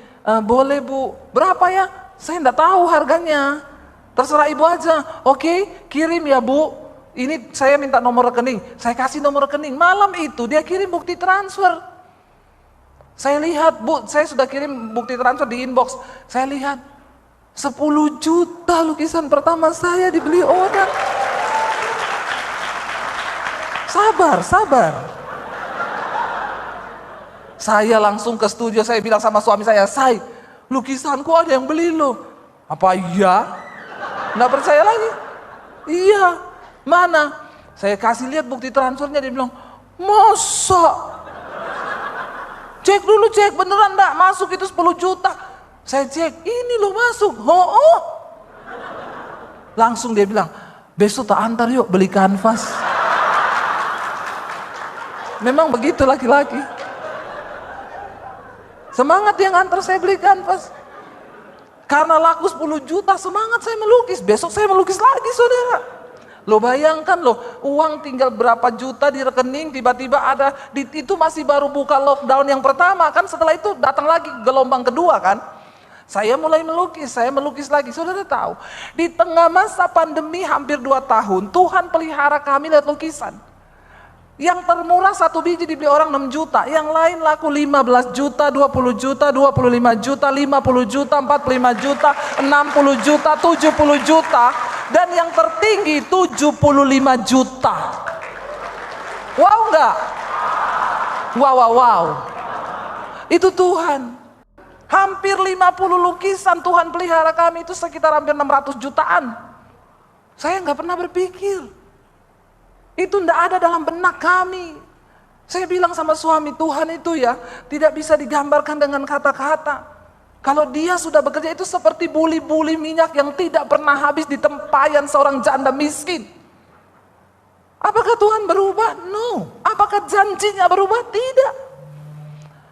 Boleh Bu, berapa ya? Saya enggak tahu harganya, terserah ibu aja. Oke, kirim ya Bu, ini saya minta nomor rekening, saya kasih nomor rekening. Malam itu dia kirim bukti transfer. Saya lihat, Bu, saya sudah kirim bukti transfer di inbox. Saya lihat 10 juta lukisan pertama saya dibeli orang. Sabar. Saya langsung ke studio, saya bilang sama suami saya, "Say, lukisanku ada yang beli loh." Apa iya? Nggak percaya lagi. Iya. Mana? Saya kasih lihat bukti transfernya, dia bilang, "Masa? Cek dulu, cek beneran enggak masuk itu 10 juta. Saya cek, ini loh masuk. Oh. Langsung dia bilang, besok tak antar yuk beli kanvas. Memang begitu laki-laki. Semangat dia nganter saya beli kanvas. Karena laku 10 juta, semangat saya melukis. Besok saya melukis lagi, saudara. Lo bayangkan loh, uang tinggal berapa juta di rekening, tiba-tiba ada, itu masih baru buka lockdown yang pertama kan, setelah itu datang lagi gelombang kedua kan. Saya mulai melukis, saya melukis lagi. Saudara tahu, di tengah masa pandemi hampir 2 tahun, Tuhan pelihara kami lewat lukisan. Yang termurah 1 biji dibeli orang 6 juta, yang lain laku 15 juta, 20 juta, 25 juta, 50 juta, 45 juta, 60 juta, 70 juta, dan yang tertinggi 75 juta. Wow enggak? Wow. Itu Tuhan. Hampir 50 lukisan Tuhan pelihara kami, itu sekitar hampir 600 jutaan. Saya nggak pernah berpikir. Itu tidak ada dalam benak kami. Saya bilang sama suami, Tuhan itu ya tidak bisa digambarkan dengan kata-kata. Kalau dia sudah bekerja itu seperti buli-buli minyak yang tidak pernah habis di tempayan seorang janda miskin. Apakah Tuhan berubah? No. Apakah janjinya berubah? Tidak.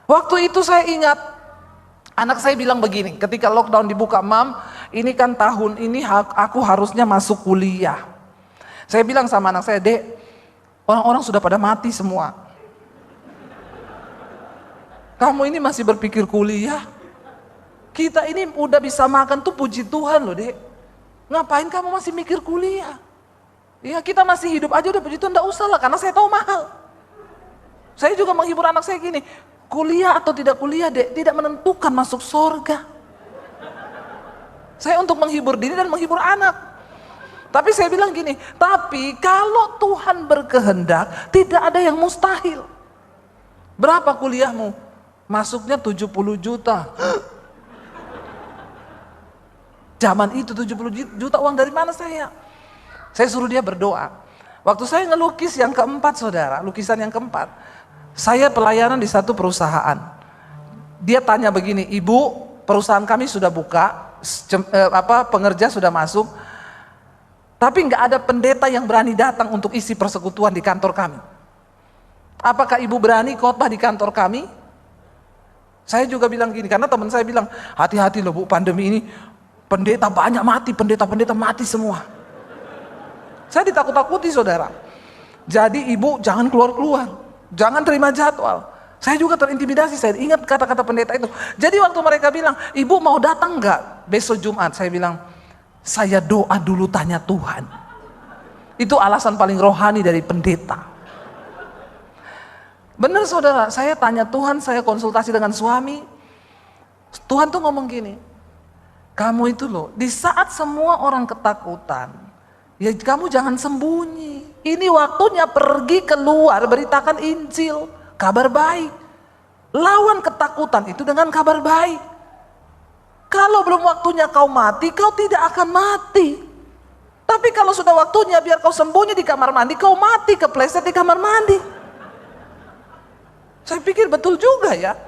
Waktu itu saya ingat, anak saya bilang begini, ketika lockdown dibuka, Mam, ini kan tahun ini aku harusnya masuk kuliah. Saya bilang sama anak saya, Dek, orang-orang sudah pada mati semua. Kamu ini masih berpikir kuliah? Kita ini udah bisa makan tuh puji Tuhan loh, Dek. Ngapain kamu masih mikir kuliah? Ya kita masih hidup aja udah puji Tuhan, enggak usah lah, karena saya tahu mahal. Saya juga menghibur anak saya gini, kuliah atau tidak kuliah, Dek, tidak menentukan masuk surga. Saya untuk menghibur diri dan menghibur anak. Tapi saya bilang gini, tapi kalau Tuhan berkehendak, tidak ada yang mustahil. Berapa kuliahmu? Masuknya 70 juta. Zaman itu 70 juta uang dari mana saya? Saya suruh dia berdoa. Waktu saya ngelukis yang keempat, saudara, lukisan yang keempat. Saya pelayanan di satu perusahaan. Dia tanya begini, Ibu, perusahaan kami sudah buka, pengerja sudah masuk. Tapi nggak ada pendeta yang berani datang untuk isi persekutuan di kantor kami. Apakah ibu berani khotbah di kantor kami? Saya juga bilang gini, karena teman saya bilang, hati-hati loh Bu, pandemi ini pendeta banyak mati, pendeta-pendeta mati semua. Saya ditakut-takuti saudara. Jadi ibu jangan keluar-keluar, jangan terima jadwal. Saya juga terintimidasi, saya ingat kata-kata pendeta itu. Jadi waktu mereka bilang, ibu mau datang nggak besok Jumat? Saya bilang, saya doa dulu tanya Tuhan. Itu alasan paling rohani dari pendeta. Benar saudara, saya tanya Tuhan, saya konsultasi dengan suami. Tuhan tuh ngomong gini, kamu itu loh, di saat semua orang ketakutan, ya kamu jangan sembunyi. Ini waktunya pergi keluar, beritakan Injil, kabar baik. Lawan ketakutan itu dengan kabar baik. Kalau belum waktunya kau mati, kau tidak akan mati. Tapi kalau sudah waktunya, biar kau sembunyi di kamar mandi, kau mati kepleset di kamar mandi. Saya pikir betul juga ya.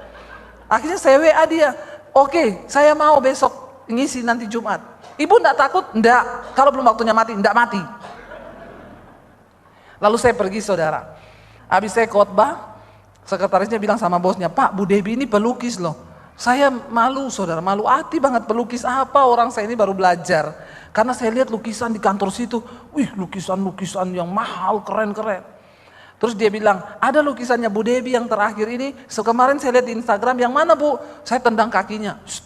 Akhirnya saya WA dia, oke, saya mau besok ngisi nanti Jumat. Ibu enggak takut? Enggak. Kalau belum waktunya mati, enggak mati. Lalu saya pergi saudara. Habis saya khotbah, sekretarisnya bilang sama bosnya, Pak, Bu Debbie ini pelukis loh. Saya malu saudara, malu hati banget, pelukis apa, orang saya ini baru belajar. Karena saya lihat lukisan di kantor situ, wih lukisan-lukisan yang mahal, keren-keren. Terus dia bilang, ada lukisannya Bu Debbie yang terakhir ini, kemarin saya lihat di Instagram, yang mana Bu? Saya tendang kakinya. Shh.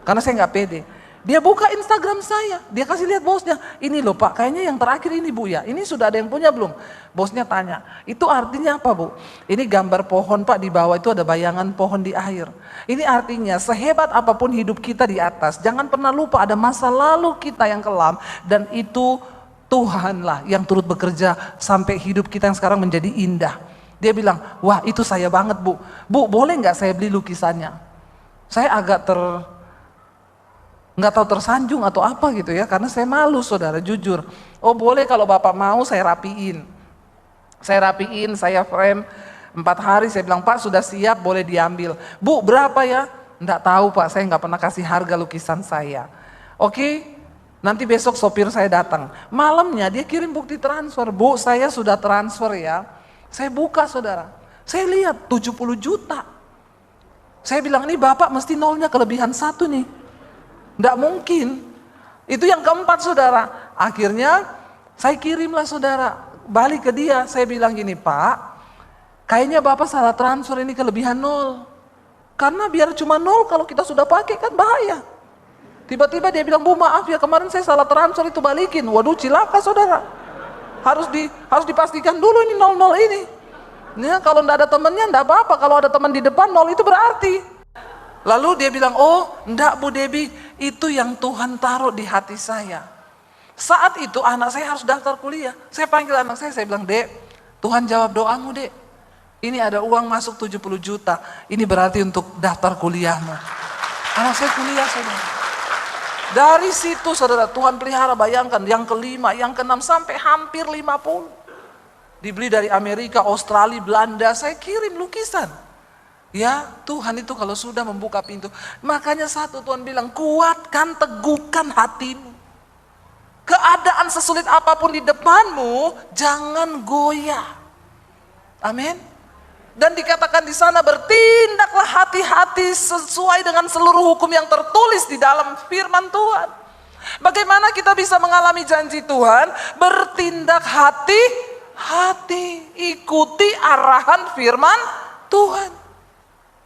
Karena saya nggak pede. Dia buka Instagram saya, dia kasih lihat bosnya, ini loh Pak, kayaknya yang terakhir ini Bu ya, ini sudah ada yang punya belum? Bosnya tanya, itu artinya apa Bu? Ini gambar pohon Pak, di bawah itu ada bayangan pohon di air. Ini artinya sehebat apapun hidup kita di atas, jangan pernah lupa ada masa lalu kita yang kelam, dan itu Tuhanlah yang turut bekerja sampai hidup kita yang sekarang menjadi indah. Dia bilang, wah itu saya banget Bu, Bu boleh nggak saya beli lukisannya? Saya agak nggak tahu tersanjung atau apa gitu ya, karena saya malu saudara, jujur. Oh boleh kalau Bapak mau saya rapiin. Saya frame 4 hari, saya bilang Pak sudah siap boleh diambil. Bu berapa ya? Nggak tahu Pak, saya nggak pernah kasih harga lukisan saya. Oke, nanti besok sopir saya datang. Malamnya dia kirim bukti transfer, Bu saya sudah transfer ya. Saya buka saudara, saya lihat 70 juta. Saya bilang, ini Bapak mesti nolnya kelebihan 1 nih. Nggak mungkin. Itu yang keempat saudara. Akhirnya saya kirimlah saudara, balik ke dia. Saya bilang gini, Pak, kayaknya Bapak salah transfer ini kelebihan 0. Karena biar cuma 0 kalau kita sudah pakai kan bahaya. Tiba-tiba dia bilang, Bu maaf ya kemarin saya salah transfer itu balikin. Waduh cilaka saudara. Harus dipastikan dulu ini 00 ini. Ya, kalau enggak ada temannya enggak apa-apa. Kalau ada teman di depan 0 itu berarti. Lalu dia bilang, oh enggak Bu Debbie, itu yang Tuhan taruh di hati saya. Saat itu anak saya harus daftar kuliah. Saya panggil anak saya bilang, Dek, Tuhan jawab doamu Dek. Ini ada uang masuk 70 juta. Ini berarti untuk daftar kuliahmu. Anak saya kuliah saudara. Dari situ saudara, Tuhan pelihara, bayangkan yang kelima, yang keenam sampai hampir 50. Dibeli dari Amerika, Australia, Belanda, saya kirim lukisan. Ya, Tuhan itu kalau sudah membuka pintu. Makanya satu Tuhan bilang, kuatkan, teguhkan hatimu. Keadaan sesulit apapun di depanmu, jangan goyah. Amin. Dan dikatakan di sana, bertindaklah hati-hati sesuai dengan seluruh hukum yang tertulis di dalam firman Tuhan. Bagaimana kita bisa mengalami janji Tuhan? Bertindak hati-hati, ikuti arahan firman Tuhan.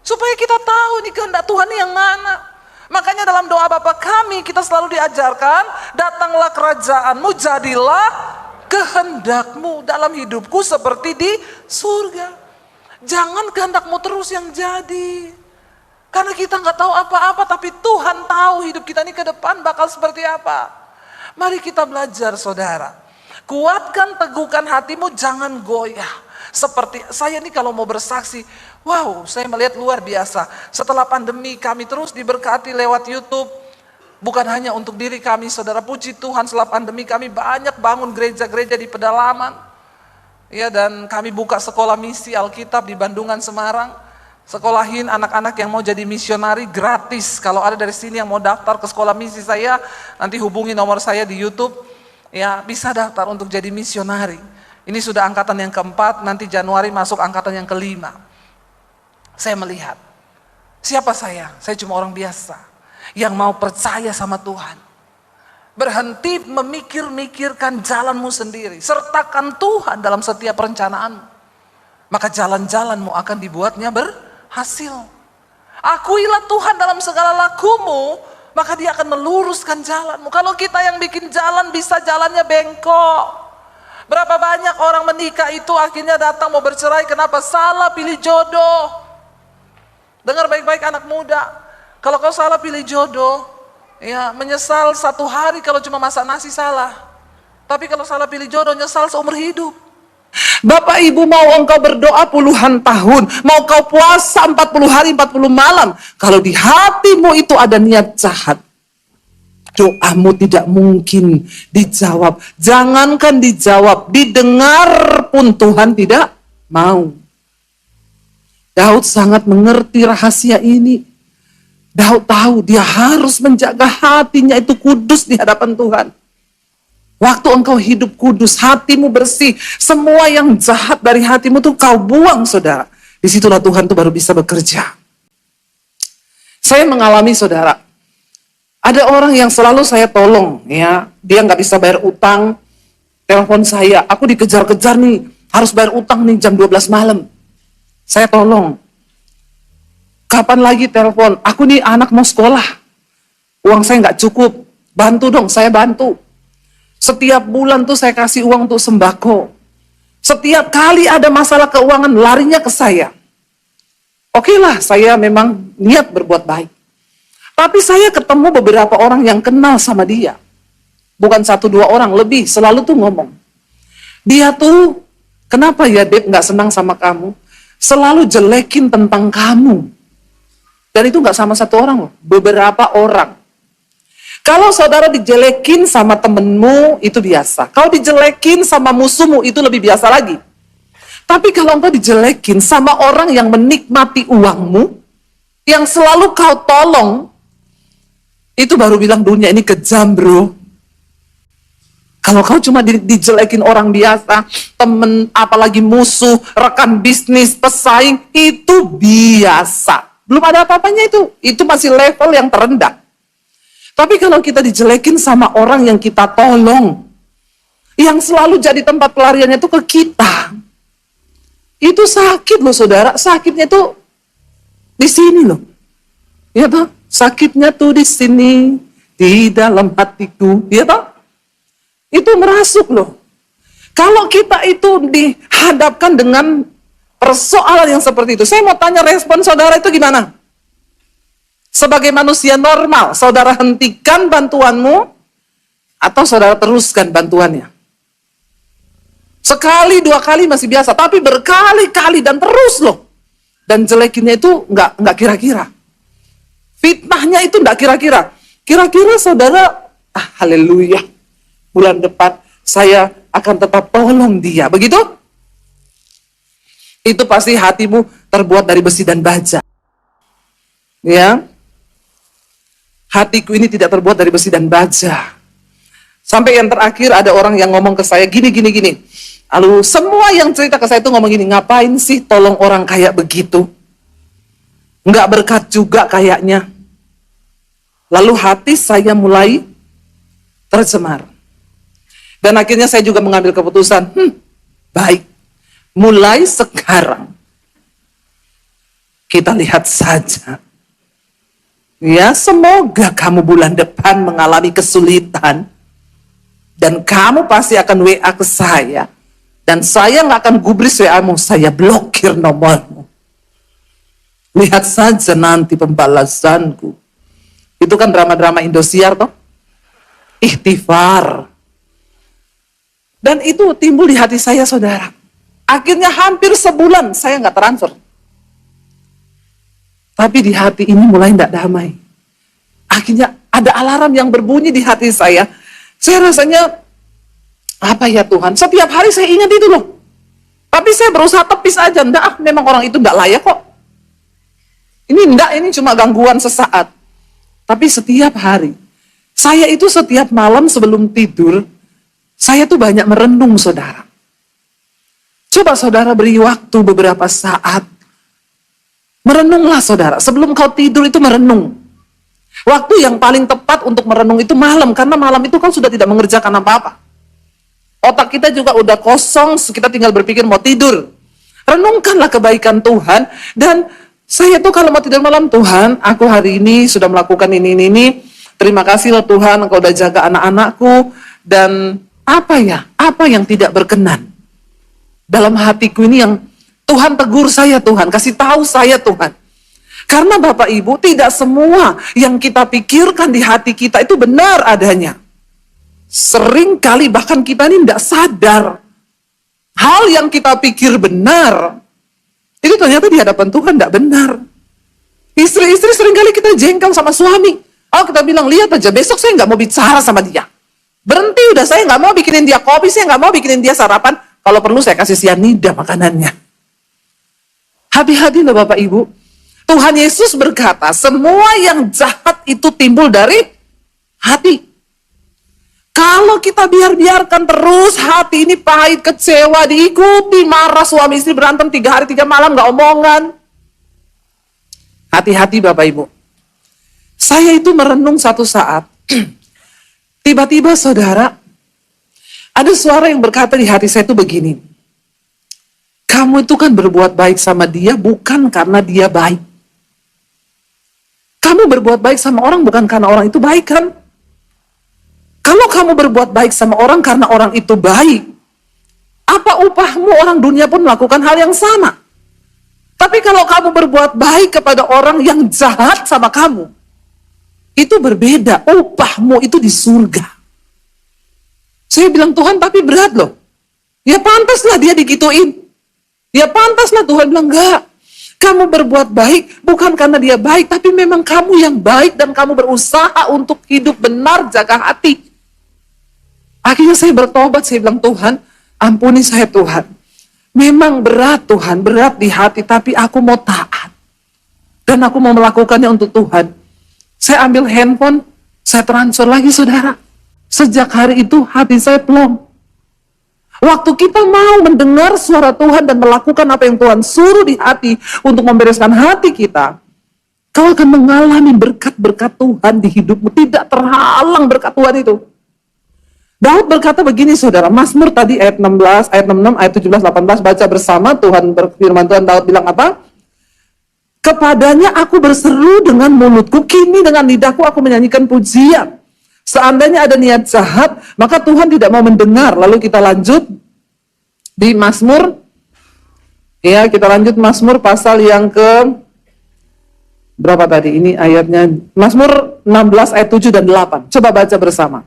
Supaya kita tahu nih kehendak Tuhan yang mana. Makanya dalam doa Bapa kami kita selalu diajarkan, datanglah kerajaanmu, jadilah kehendakmu dalam hidupku seperti di surga. Jangan kehendakmu terus yang jadi. Karena kita nggak tahu apa-apa, tapi Tuhan tahu hidup kita ini ke depan bakal seperti apa. Mari kita belajar saudara. Kuatkan, teguhkan hatimu, jangan goyah. Seperti saya ini kalau mau bersaksi, wow, saya melihat luar biasa. Setelah pandemi kami terus diberkati lewat YouTube. Bukan hanya untuk diri kami, saudara, puji Tuhan setelah pandemi kami banyak bangun gereja-gereja di pedalaman. Ya, dan kami buka sekolah misi Alkitab di Bandungan, Semarang. Sekolahin anak-anak yang mau jadi misionari gratis. Kalau ada dari sini yang mau daftar ke sekolah misi saya, nanti hubungi nomor saya di YouTube. Ya, bisa daftar untuk jadi misionari. Ini sudah angkatan yang keempat, nanti Januari masuk angkatan yang kelima. Saya melihat, siapa saya? Saya cuma orang biasa yang mau percaya sama Tuhan. Berhenti memikir-mikirkan jalanmu sendiri. Sertakan Tuhan dalam setiap perencanaanmu. Maka jalan-jalanmu akan dibuatnya berhasil. Akuilah Tuhan dalam segala lakumu, maka dia akan meluruskan jalanmu. Kalau kita yang bikin jalan, bisa jalannya bengkok. Berapa banyak orang menikah itu akhirnya datang mau bercerai, kenapa? Salah pilih jodoh. Dengar baik-baik anak muda. Kalau kau salah pilih jodoh, ya, menyesal 1 hari kalau cuma masak nasi salah. Tapi kalau salah pilih jodoh, nyesal seumur hidup. Bapak Ibu mau engkau berdoa puluhan tahun, mau kau puasa 40 hari 40 malam, kalau di hatimu itu ada niat jahat, doamu tidak mungkin dijawab. Jangankan dijawab, didengar pun Tuhan tidak mau. Daud sangat mengerti rahasia ini. Daud tahu dia harus menjaga hatinya itu kudus di hadapan Tuhan. Waktu engkau hidup kudus, hatimu bersih, semua yang jahat dari hatimu tuh kau buang saudara. Disitulah Tuhan tuh baru bisa bekerja. Saya mengalami saudara, ada orang yang selalu saya tolong, ya, dia nggak bisa bayar utang, telepon saya, aku dikejar-kejar nih, harus bayar utang nih jam 12 malam. Saya tolong. Kapan lagi telepon? Aku nih anak mau sekolah. Uang saya nggak cukup. Bantu dong, saya bantu. Setiap bulan tuh saya kasih uang untuk sembako. Setiap kali ada masalah keuangan, larinya ke saya. Oke lah, saya memang niat berbuat baik. Tapi saya ketemu beberapa orang yang kenal sama dia. Bukan 1-2 orang, lebih. Selalu tuh ngomong. Dia tuh, kenapa ya Deb nggak senang sama kamu? Selalu jelekin tentang kamu. Dan itu nggak sama 1 orang loh, beberapa orang. Kalau saudara dijelekin sama temenmu, itu biasa. Kalau dijelekin sama musuhmu, itu lebih biasa lagi. Tapi kalau engkau dijelekin sama orang yang menikmati uangmu, yang selalu kau tolong, itu baru bilang dunia ini kejam bro. Kalau kau cuma dijelekin orang biasa, temen, apalagi musuh, rekan bisnis, pesaing, itu biasa. Belum ada apa-apanya itu. Itu masih level yang terendah. Tapi kalau kita dijelekin sama orang yang kita tolong, yang selalu jadi tempat pelariannya itu ke kita, itu sakit loh saudara. Sakitnya tuh di sini loh. Ya toh? Sakitnya tuh di sini, di dalam hatiku. Ya toh? Itu merasuk loh. Kalau kita itu dihadapkan dengan persoalan yang seperti itu, saya mau tanya respon saudara itu gimana? Sebagai manusia normal, saudara hentikan bantuanmu, atau saudara teruskan bantuannya? Sekali, dua kali masih biasa, tapi berkali-kali dan terus loh. Dan jelekinnya itu nggak kira-kira. Fitnahnya itu nggak kira-kira. Kira-kira saudara, haleluya, bulan depan saya akan tetap tolong dia. Begitu? Itu pasti hatimu terbuat dari besi dan baja. Ya. Hatiku ini tidak terbuat dari besi dan baja. Sampai yang terakhir ada orang yang ngomong ke saya gini. Lalu semua yang cerita ke saya itu ngomong gini, ngapain sih tolong orang kayak begitu? Nggak berkat juga kayaknya. Lalu hati saya mulai tercemar. Dan akhirnya saya juga mengambil keputusan, baik, mulai sekarang kita lihat saja. Ya, semoga kamu bulan depan mengalami kesulitan. Dan kamu pasti akan WA ke saya. Dan saya nggak akan gubris WA-mu, saya blokir nomormu. Lihat saja nanti pembalasanku. Itu kan drama-drama Indosiar toh. Ikhtifar. Dan itu timbul di hati saya saudara. Akhirnya hampir sebulan saya nggak transfer. Tapi di hati ini mulai tidak damai. Akhirnya ada alarm yang berbunyi di hati saya. Saya rasanya, apa ya Tuhan? Setiap hari saya ingat itu loh. Tapi saya berusaha tepis aja. Enggak, memang orang itu enggak layak kok. Ini cuma gangguan sesaat. Tapi setiap hari. Saya itu setiap malam sebelum tidur, saya tuh banyak merenung saudara. Coba saudara beri waktu beberapa saat. Merenunglah saudara, sebelum kau tidur itu merenung. Waktu yang paling tepat untuk merenung itu malam, karena malam itu kan sudah tidak mengerjakan apa-apa. Otak kita juga udah kosong, kita tinggal berpikir mau tidur. Renungkanlah kebaikan Tuhan, dan saya tuh kalau mau tidur malam, Tuhan, aku hari ini sudah melakukan ini. Terima kasih loh Tuhan, Engkau udah jaga anak-anakku, dan apa yang tidak berkenan dalam hatiku ini yang Tuhan tegur saya Tuhan, kasih tahu saya Tuhan. Karena Bapak Ibu, tidak semua yang kita pikirkan di hati kita itu benar adanya. Sering kali bahkan kita ini tidak sadar. Hal yang kita pikir benar, itu ternyata di hadapan Tuhan tidak benar. Istri-istri sering kali kita jengkel sama suami. Oh kita bilang, lihat aja besok saya nggak mau bicara sama dia. Berhenti udah, saya nggak mau bikinin dia kopi, saya nggak mau bikinin dia sarapan. Kalau perlu saya kasih sianida makanannya. Hati-hati loh Bapak Ibu. Tuhan Yesus berkata, semua yang jahat itu timbul dari hati. Kalau kita biarkan terus hati ini pahit, kecewa, diikuti, marah, suami istri berantem 3 hari 3 malam, gak omongan. Hati-hati Bapak Ibu. Saya itu merenung satu saat, tiba-tiba saudara, ada suara yang berkata di hati saya itu begini, kamu itu kan berbuat baik sama dia bukan karena dia baik. Kamu berbuat baik sama orang bukan karena orang itu baik kan? Kalau kamu berbuat baik sama orang karena orang itu baik, apa upahmu? Orang dunia pun melakukan hal yang sama. Tapi kalau kamu berbuat baik kepada orang yang jahat sama kamu, itu berbeda. Upahmu itu di surga. Saya bilang, Tuhan tapi berat loh. Ya pantaslah dia digituin. Ya pantaslah. Tuhan bilang, enggak. Kamu berbuat baik bukan karena dia baik, tapi memang kamu yang baik dan kamu berusaha untuk hidup benar, jaga hati. Akhirnya saya bertobat, saya bilang, Tuhan, ampuni saya Tuhan. Memang berat Tuhan, berat di hati, tapi aku mau taat. Dan aku mau melakukannya untuk Tuhan. Saya ambil handphone, saya transfer lagi saudara. Sejak hari itu hati saya plong. Waktu kita mau mendengar suara Tuhan dan melakukan apa yang Tuhan suruh di hati untuk membereskan hati kita, kau akan mengalami berkat-berkat Tuhan di hidupmu. Tidak terhalang berkat Tuhan itu. Daud berkata begini saudara, Mazmur tadi ayat 16, ayat 66, ayat 17, 18, baca bersama. Tuhan berfirman, Tuhan Daud bilang apa? Kepadanya aku berseru dengan mulutku, kini dengan lidahku aku menyanyikan pujian. Seandainya ada niat jahat, maka Tuhan tidak mau mendengar. Lalu kita lanjut di Mazmur. Ya, kita lanjut Mazmur pasal yang ke berapa tadi? Ini ayatnya Mazmur 16 ayat 7 dan 8. Coba baca bersama.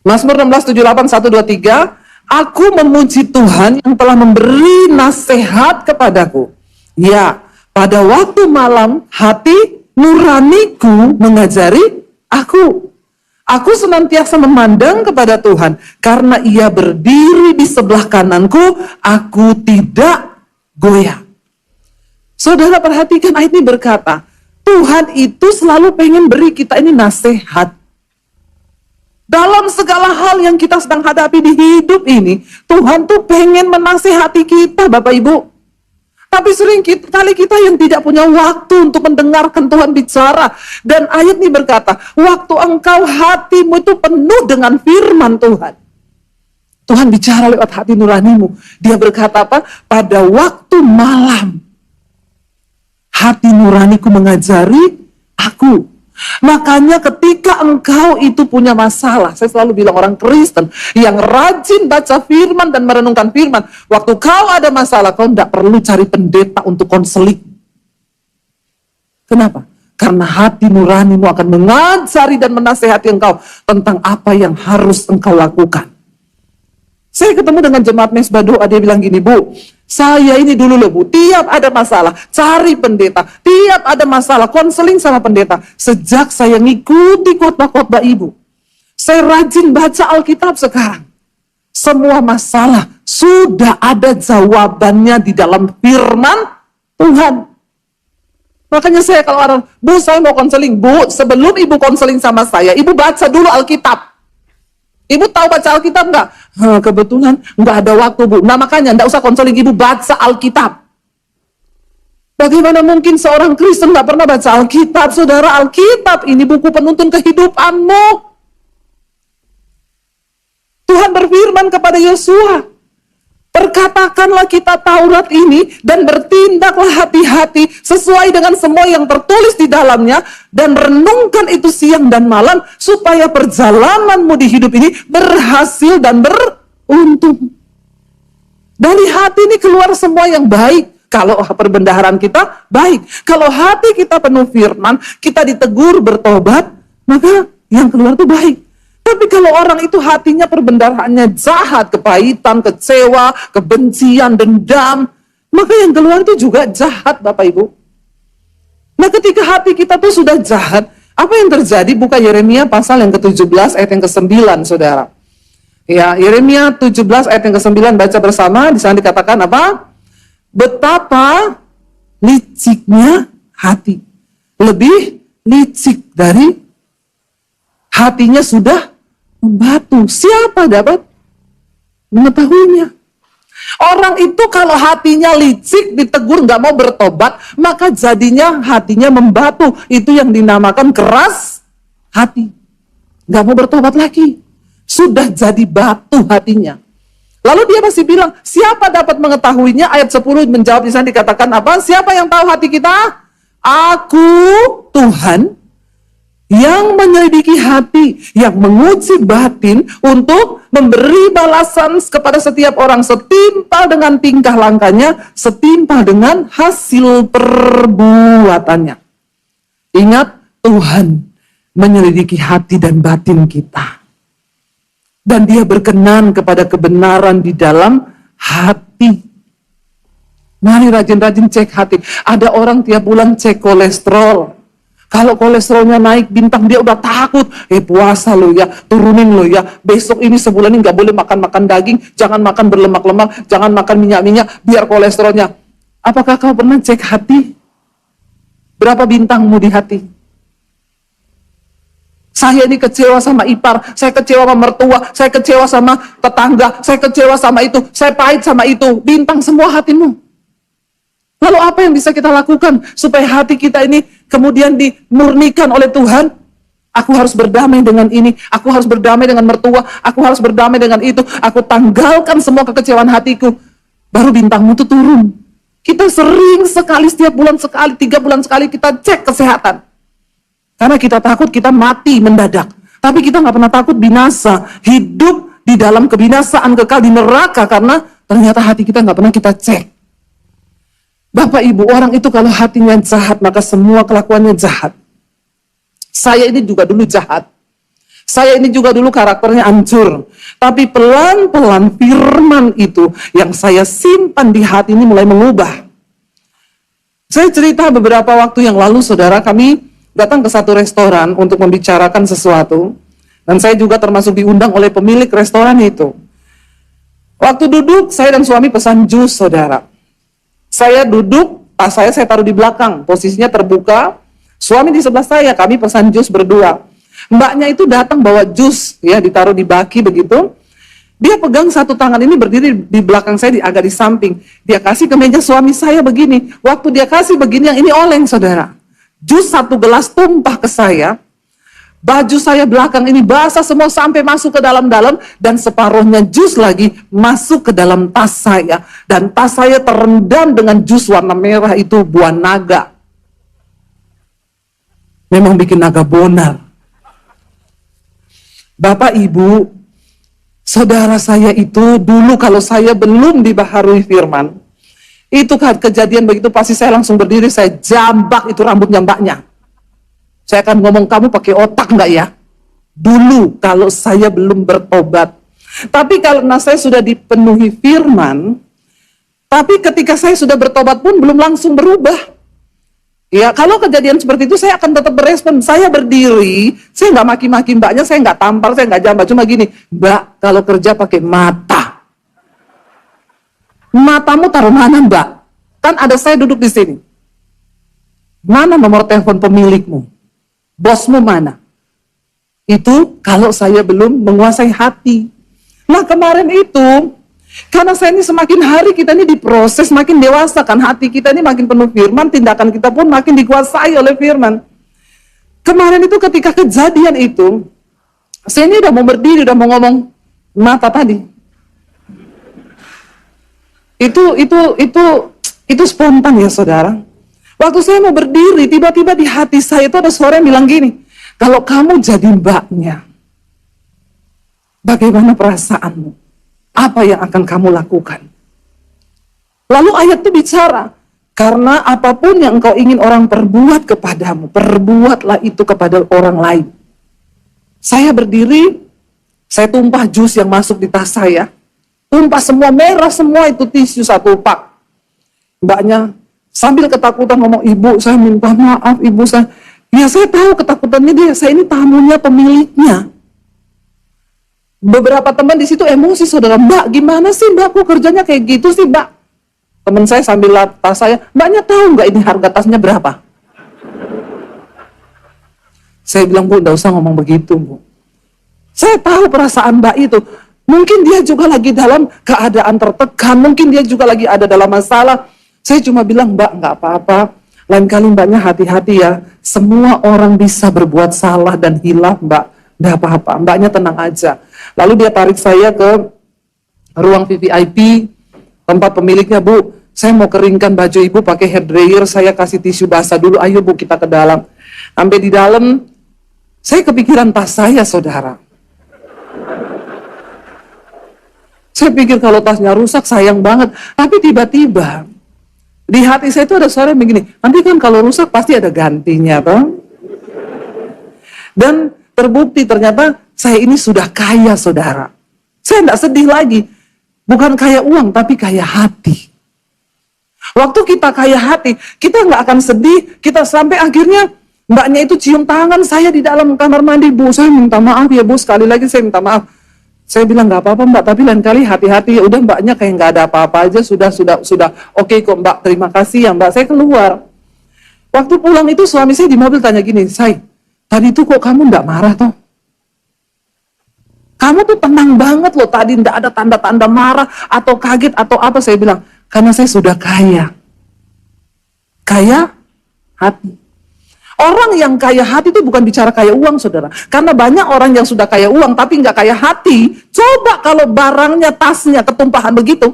Mazmur 16, 7, 8, 1, 2, 3. Aku memuji Tuhan yang telah memberi nasihat kepadaku. Ya, pada waktu malam hati nuraniku mengajari aku. Aku senantiasa memandang kepada Tuhan. Karena ia berdiri di sebelah kananku, aku tidak goyah. Saudara perhatikan ayat ini berkata, Tuhan itu selalu pengen beri kita ini nasihat. Dalam segala hal yang kita sedang hadapi di hidup ini, Tuhan tuh pengen menasihati kita, Bapak Ibu. Tapi sering kali kita yang tidak punya waktu untuk mendengarkan Tuhan bicara. Dan ayat ini berkata, waktu engkau hatimu itu penuh dengan firman Tuhan. Tuhan bicara lewat hati nuranimu. Dia berkata apa? Pada waktu malam, hati nuraniku mengajari aku. Makanya ketika engkau itu punya masalah, saya selalu bilang orang Kristen yang rajin baca firman dan merenungkan firman, waktu kau ada masalah, kau tidak perlu cari pendeta untuk konseling. Kenapa? Karena hati nuranimu akan mengajari dan menasehati engkau tentang apa yang harus engkau lakukan. Saya ketemu dengan jemaat Mesbah Doa, dia bilang gini, Bu, saya ini dulu loh Bu, tiap ada masalah, cari pendeta, tiap ada masalah, konseling sama pendeta. Sejak saya ngikuti khotbah-khotbah Ibu, saya rajin baca Alkitab sekarang. Semua masalah sudah ada jawabannya di dalam firman Tuhan. Makanya saya kalau orang, Bu saya mau konseling, Bu sebelum Ibu konseling sama saya, Ibu baca dulu Alkitab. Ibu tahu baca Alkitab enggak? Kebetulan enggak ada waktu Bu. Nah makanya enggak usah konseling, Ibu baca Alkitab. Bagaimana mungkin seorang Kristen enggak pernah baca Alkitab? Saudara, Alkitab ini buku penuntun kehidupanmu. Tuhan berfirman kepada Yosua, perkatakanlah kita Taurat ini dan bertindaklah hati-hati sesuai dengan semua yang tertulis di dalamnya dan renungkan itu siang dan malam supaya perjalananmu di hidup ini berhasil dan beruntung. Dari hati ini keluar semua yang baik. Kalau perbendaharaan kita baik, kalau hati kita penuh firman, kita ditegur bertobat, maka yang keluar itu baik. Tapi kalau orang itu hatinya perbendaharaannya jahat, kepahitan, kecewa, kebencian, dendam, maka yang keluar itu juga jahat, Bapak Ibu. Nah ketika hati kita tuh sudah jahat, apa yang terjadi? Buka Yeremia pasal yang ke-17 ayat yang ke-9, saudara. Ya, Yeremia 17 ayat yang ke-9, baca bersama. Di sana dikatakan apa? Betapa liciknya hati. Lebih licik dari hatinya sudah membatu. Siapa dapat mengetahuinya? Orang itu kalau hatinya licik, ditegur nggak mau bertobat, maka jadinya hatinya membatu. Itu yang dinamakan keras hati. Nggak mau bertobat lagi. Sudah jadi batu hatinya. Lalu dia masih bilang, siapa dapat mengetahuinya? Ayat 10 menjawab, di sana dikatakan apa? Siapa yang tahu hati kita? Aku, Tuhan, yang menyelidiki hati, yang menguji batin untuk memberi balasan kepada setiap orang setimpal dengan tingkah langkahnya, setimpal dengan hasil perbuatannya. Ingat, Tuhan menyelidiki hati dan batin kita. Dan dia berkenan kepada kebenaran di dalam hati. Mari rajin-rajin cek hati. Ada orang tiap bulan cek kolesterol. Kalau kolesterolnya naik, bintang dia udah takut. Puasa lo ya, turunin lo ya. Besok ini sebulan ini gak boleh makan daging, jangan makan berlemak-lemak, jangan makan minyak-minyak, biar kolesterolnya. Apakah kau pernah cek hati? Berapa bintangmu di hati? Saya ini kecewa sama ipar, saya kecewa sama mertua, saya kecewa sama tetangga, saya kecewa sama itu, saya pahit sama itu. Bintang semua hatimu. Lalu apa yang bisa kita lakukan supaya hati kita ini kemudian dimurnikan oleh Tuhan? Aku harus berdamai dengan ini, aku harus berdamai dengan mertua, aku harus berdamai dengan itu, aku tanggalkan semua kekecewaan hatiku. Baru bintangmu itu turun. Kita sering sekali, setiap bulan sekali, 3 bulan sekali kita cek kesehatan. Karena kita takut kita mati mendadak. Tapi kita nggak pernah takut binasa. Hidup di dalam kebinasaan kekal di neraka. Karena ternyata hati kita nggak pernah kita cek. Bapak Ibu, orang itu kalau hatinya jahat, maka semua kelakuannya jahat. Saya ini juga dulu jahat. Saya ini juga dulu karakternya hancur. Tapi pelan-pelan firman itu yang saya simpan di hati ini mulai mengubah. Saya cerita beberapa waktu yang lalu, saudara, kami datang ke satu restoran untuk membicarakan sesuatu. Dan saya juga termasuk diundang oleh pemilik restoran itu. Waktu duduk, saya dan suami pesan jus, saudara. Saya duduk, tas saya taruh di belakang, posisinya terbuka. Suami di sebelah saya, kami pesan jus berdua. Mbaknya itu datang bawa jus, ya, ditaruh di baki begitu. Dia pegang satu tangan ini berdiri di belakang saya, agak di samping. Dia kasih ke meja suami saya begini. Waktu dia kasih begini, yang ini oleng, saudara. Jus 1 gelas tumpah ke saya. Baju saya belakang ini basah semua sampai masuk ke dalam-dalam. Dan separuhnya jus lagi masuk ke dalam tas saya. Dan tas saya terendam dengan jus warna merah itu, buah naga. Memang bikin naga bonar. Bapak Ibu, saudara saya itu dulu kalau saya belum dibaharui firman, itu kejadian begitu pasti saya langsung berdiri, saya jambak itu rambutnya mbaknya. Saya akan ngomong, kamu pakai otak enggak ya? Dulu kalau saya belum bertobat. Tapi karena saya sudah dipenuhi firman, tapi ketika saya sudah bertobat pun belum langsung berubah. Ya, kalau kejadian seperti itu saya akan tetap berespon. Saya berdiri, saya nggak maki-maki mbaknya, saya nggak tampar, saya nggak jambak, cuma gini, Mbak, kalau kerja pakai mata. Matamu taruh mana, Mbak? Kan ada saya duduk di sini. Mana nomor telepon pemilikmu? Bosmu mana? Itu kalau saya belum menguasai hati. Nah, kemarin itu, karena saya ini semakin hari kita ini diproses, makin dewasa kan, hati kita ini makin penuh firman, tindakan kita pun makin dikuasai oleh firman. Kemarin itu ketika kejadian itu, saya ini udah mau berdiri, udah mau ngomong mata tadi. Itu spontan ya, saudara. Waktu saya mau berdiri, tiba-tiba di hati saya itu ada suara yang bilang gini, kalau kamu jadi mbaknya, bagaimana perasaanmu? Apa yang akan kamu lakukan? Lalu ayat itu bicara, karena apapun yang engkau ingin orang perbuat kepadamu, perbuatlah itu kepada orang lain. Saya berdiri, saya tumpah jus yang masuk di tas saya, tumpah semua, merah semua itu tisu 1 pak. Mbaknya sambil ketakutan ngomong, ibu saya minta maaf, ibu saya. Ya saya tahu ketakutannya dia, saya ini tamunya pemiliknya. Beberapa teman di situ emosi, saudara, Mbak gimana sih Mbak, kok kerjanya kayak gitu sih Mbak? Teman saya sambil lihat tas saya, Mbaknya tahu nggak ini harga tasnya berapa? Saya bilang, Bu, nggak usah ngomong begitu, Bu. Saya tahu perasaan Mbak itu. Mungkin dia juga lagi dalam keadaan tertekan, mungkin dia juga lagi ada dalam masalah. Saya cuma bilang, Mbak, nggak apa-apa. Lain kali Mbaknya hati-hati ya. Semua orang bisa berbuat salah dan hilaf, Mbak. Nggak apa-apa, Mbaknya tenang aja. Lalu dia tarik saya ke ruang VVIP, tempat pemiliknya, Bu, saya mau keringkan baju ibu pakai hair dryer, saya kasih tisu basah dulu, ayo Bu kita ke dalam. Sampai di dalam, saya kepikiran tas saya, saudara. Saya pikir kalau tasnya rusak, sayang banget. Tapi tiba-tiba, di hati saya itu ada suara yang begini, nanti kan kalau rusak pasti ada gantinya, toh. Dan terbukti ternyata saya ini sudah kaya, saudara. Saya tidak sedih lagi. Bukan kaya uang, tapi kaya hati. Waktu kita kaya hati, kita nggak akan sedih. Kita sampai akhirnya mbaknya itu cium tangan saya di dalam kamar mandi. Bu, saya minta maaf ya Bu, sekali lagi saya minta maaf. Saya bilang nggak apa-apa Mbak, tapi lain kali hati-hati. Ya udah, mbaknya kayak nggak ada apa-apa aja. Sudah. Oke kok Mbak, terima kasih ya Mbak. Saya keluar. Waktu pulang itu suami saya di mobil tanya gini, Say, tadi tuh kok kamu nggak marah toh? Kamu tuh tenang banget loh, tadi nggak ada tanda-tanda marah atau kaget atau apa. Saya bilang, karena saya sudah kaya. Kaya hati. Orang yang kaya hati itu bukan bicara kaya uang, saudara. Karena banyak orang yang sudah kaya uang tapi nggak kaya hati. Coba kalau barangnya, tasnya ketumpahan begitu.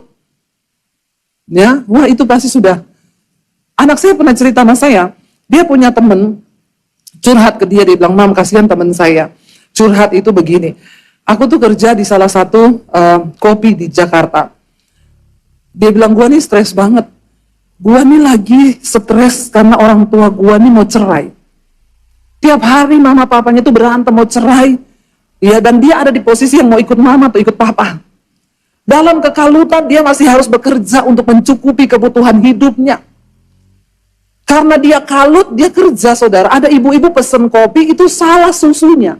Ya, wah itu pasti sudah. Anak saya pernah cerita sama saya, dia punya teman, curhat ke dia bilang, "Mam, kasihan teman saya. Curhat itu begini. Aku tuh kerja di salah satu kopi di Jakarta." Dia bilang, "Gua nih stres banget. Gua nih lagi stres karena orang tua gua nih mau cerai. Tiap hari mama papanya tuh berantem mau cerai. Ya, dan dia ada di posisi yang mau ikut mama atau ikut papa. Dalam kekalutan dia masih harus bekerja untuk mencukupi kebutuhan hidupnya. Karena dia kalut, dia kerja, saudara. Ada ibu-ibu pesen kopi, itu salah susunya.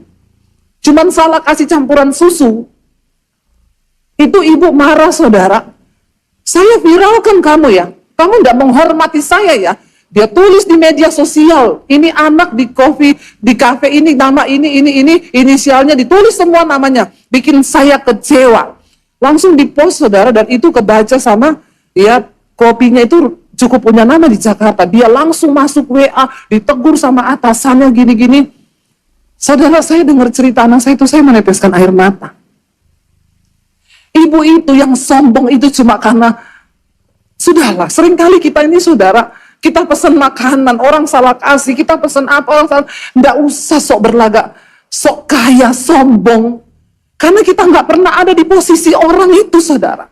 Cuman salah kasih campuran susu. Itu ibu marah, saudara. Saya viralkan kamu ya. Kamu nggak menghormati saya ya. Dia tulis di media sosial. Ini anak di kafe ini, nama ini, inisialnya ditulis semua namanya. Bikin saya kecewa. Langsung dipost, saudara, dan itu kebaca sama ya, kopinya itu cukup punya nama di Jakarta. Dia langsung masuk WA, ditegur sama atasannya gini-gini. Saudara, saya dengar cerita anak saya itu, saya meneteskan air mata. Ibu itu yang sombong itu cuma karena, sudahlah, seringkali kita ini, saudara, kita pesan makanan, orang salah kasih, kita pesan apa, orang salah, nggak usah sok berlagak, sok kaya, sombong. Karena kita nggak pernah ada di posisi orang itu, saudara.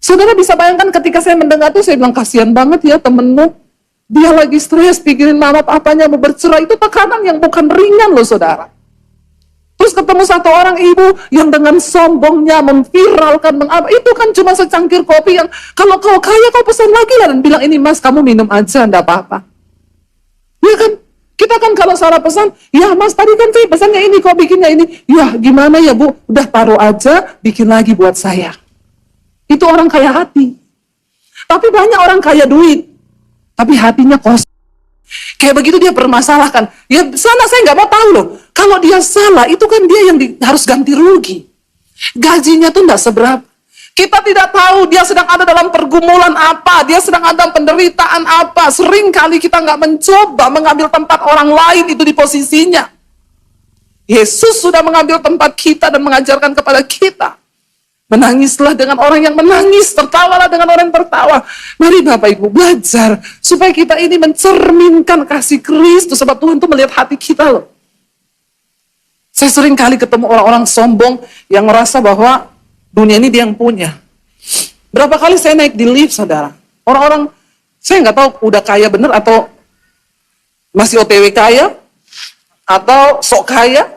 Saudara bisa bayangkan ketika saya mendengar itu, saya bilang, kasihan banget ya temenmu. Dia lagi stres, pikirin mama papanya mau bercerai. Itu tekanan yang bukan ringan loh, saudara. Terus ketemu satu orang ibu yang dengan sombongnya memviralkan, itu kan cuma secangkir kopi yang, kalau kau kaya kau pesan lagi lah. Dan bilang, ini mas kamu minum aja, enggak apa-apa. Ya kan? Kita kan kalau salah pesan, ya mas tadi kan saya pesannya ini, kau bikinnya ini. Ya gimana ya bu, udah taruh aja, bikin lagi buat saya. Itu orang kaya hati. Tapi banyak orang kaya duit, tapi hatinya kosong. Kayak begitu dia permasalahkan. Ya sana saya nggak mau tahu loh. Kalau dia salah, itu kan dia yang harus ganti rugi. Gajinya tuh nggak seberapa. Kita tidak tahu dia sedang ada dalam pergumulan apa, dia sedang ada dalam penderitaan apa. Sering kali kita nggak mencoba mengambil tempat orang lain itu di posisinya. Yesus sudah mengambil tempat kita dan mengajarkan kepada kita. Menangislah dengan orang yang menangis, tertawalah dengan orang yang tertawa. Mari Bapak Ibu belajar supaya kita ini mencerminkan kasih Kristus, sebab Tuhan itu melihat hati kita loh. Saya sering kali ketemu orang-orang sombong yang merasa bahwa dunia ini dia yang punya. Berapa kali saya naik di lift, saudara. Orang-orang, saya nggak tahu udah kaya bener atau masih OTW kaya, atau sok kaya.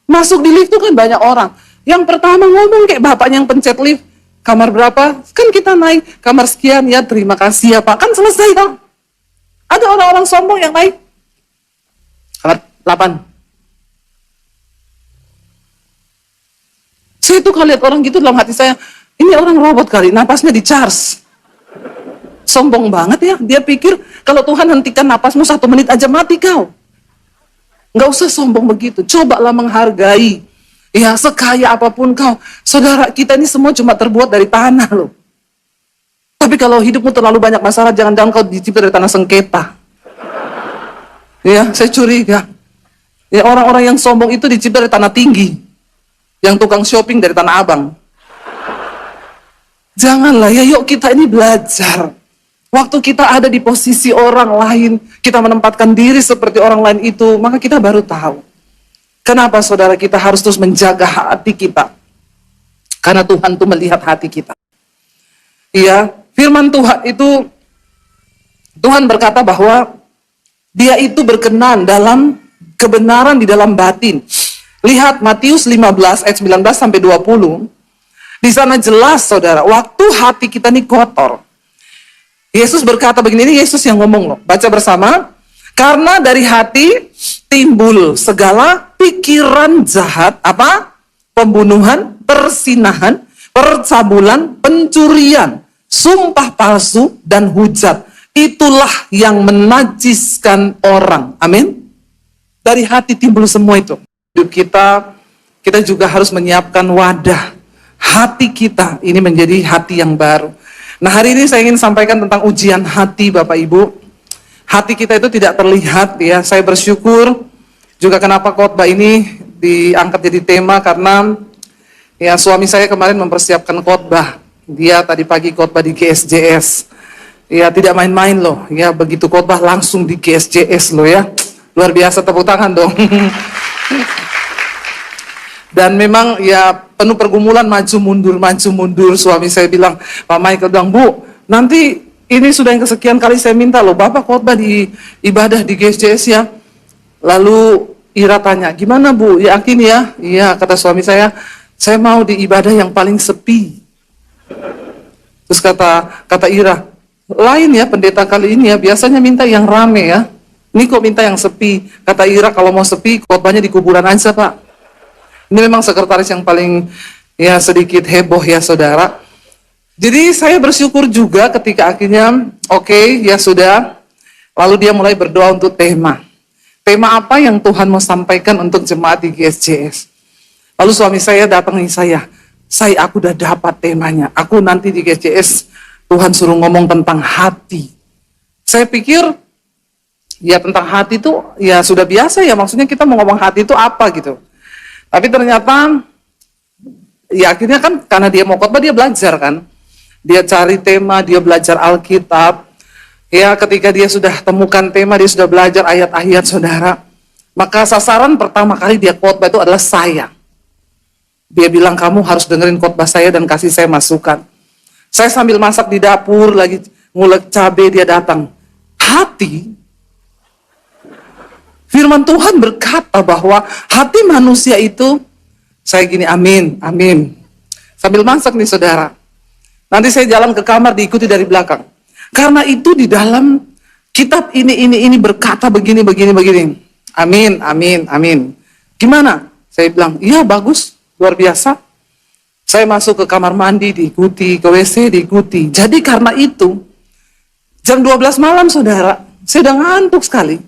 Masuk di lift itu kan banyak orang. Yang pertama ngomong kayak bapaknya yang pencet lift, kamar berapa? Kan kita naik, kamar sekian ya, terima kasih ya Pak. Kan selesai dong. Ada orang-orang sombong yang naik, kamar 8. Saya tuh kalau lihat orang gitu dalam hati saya, ini orang robot kali, napasnya di charge. Sombong banget ya, dia pikir kalau Tuhan hentikan napasmu 1 menit aja mati kau. Nggak usah sombong begitu, cobalah menghargai. Ya sekaya apapun kau, saudara kita ini semua cuma terbuat dari tanah loh. Tapi kalau hidupmu terlalu banyak masalah, jangan-jangan kau dicipta dari tanah sengketa. Ya, saya curiga. Ya orang-orang yang sombong itu dicipta dari tanah tinggi. Yang tukang shopping dari Tanah Abang. Janganlah ya, yuk kita ini belajar. Waktu kita ada di posisi orang lain, kita menempatkan diri seperti orang lain itu, maka kita baru tahu. Kenapa saudara kita harus terus menjaga hati kita? Karena Tuhan tuh melihat hati kita. Iya, firman Tuhan itu, Tuhan berkata bahwa dia itu berkenan dalam kebenaran di dalam batin. Lihat Matius 15 ayat 19 sampai 20. Di sana jelas saudara, waktu hati kita ini kotor. Yesus berkata begini, ini Yesus yang ngomong loh. Baca bersama. Karena dari hati timbul segala pikiran jahat, apa? Pembunuhan, persinahan, percabulan, pencurian, sumpah palsu, dan hujat. Itulah yang menajiskan orang. Amin. Dari hati timbul semua itu. Hidup kita juga harus menyiapkan wadah. Hati kita ini menjadi hati yang baru. Nah, hari ini saya ingin sampaikan tentang ujian hati, Bapak Ibu. Hati kita itu tidak terlihat ya. Saya bersyukur juga kenapa khotbah ini diangkat jadi tema, karena ya suami saya kemarin mempersiapkan khotbah. Dia tadi pagi khotbah di GSJS. Ya tidak main-main loh. Ya begitu khotbah langsung di GSJS loh ya. Luar biasa, tepuk tangan dong. Dan memang ya penuh pergumulan, maju mundur. Suami saya bilang, Pak Michael bilang, Bu, nanti ini sudah yang kesekian kali saya minta loh, Bapak khotbah di ibadah di GSJS ya. Lalu Ira tanya, gimana Bu, yakin ya? Iya, kata suami saya mau di ibadah yang paling sepi. Terus kata Ira, lain ya pendeta kali ini ya, biasanya minta yang rame ya. Ini kok minta yang sepi. Kata Ira, kalau mau sepi khotbahnya di kuburan aja Pak. Ini memang sekretaris yang paling ya sedikit heboh ya saudara. Jadi saya bersyukur juga ketika akhirnya oke, ya sudah. Lalu dia mulai berdoa untuk tema. Tema apa yang Tuhan mau sampaikan untuk jemaat di GSJS. Lalu suami saya datangi saya aku udah dapat temanya. Aku nanti di GSJS Tuhan suruh ngomong tentang hati. Saya pikir ya tentang hati itu ya sudah biasa ya, maksudnya kita mau ngomong hati itu apa gitu. Tapi ternyata ya akhirnya kan karena dia mau khotbah dia belajar kan. Dia cari tema, dia belajar Alkitab. Ya ketika dia sudah temukan tema, dia sudah belajar ayat-ayat saudara. Maka sasaran pertama kali dia khotbah itu adalah saya. Dia bilang kamu harus dengerin khotbah saya dan kasih saya masukan. Saya sambil masak di dapur lagi ngulek cabai, dia datang. Hati. Firman Tuhan berkata bahwa hati manusia itu, saya gini, amin. Sambil masak nih saudara. Nanti saya jalan ke kamar diikuti dari belakang. Karena itu di dalam kitab ini berkata begini. Amin. Gimana? Saya bilang, iya bagus, luar biasa. Saya masuk ke kamar mandi diikuti, ke WC diikuti. Jadi karena itu, jam 12 malam saudara, saya udah ngantuk sekali.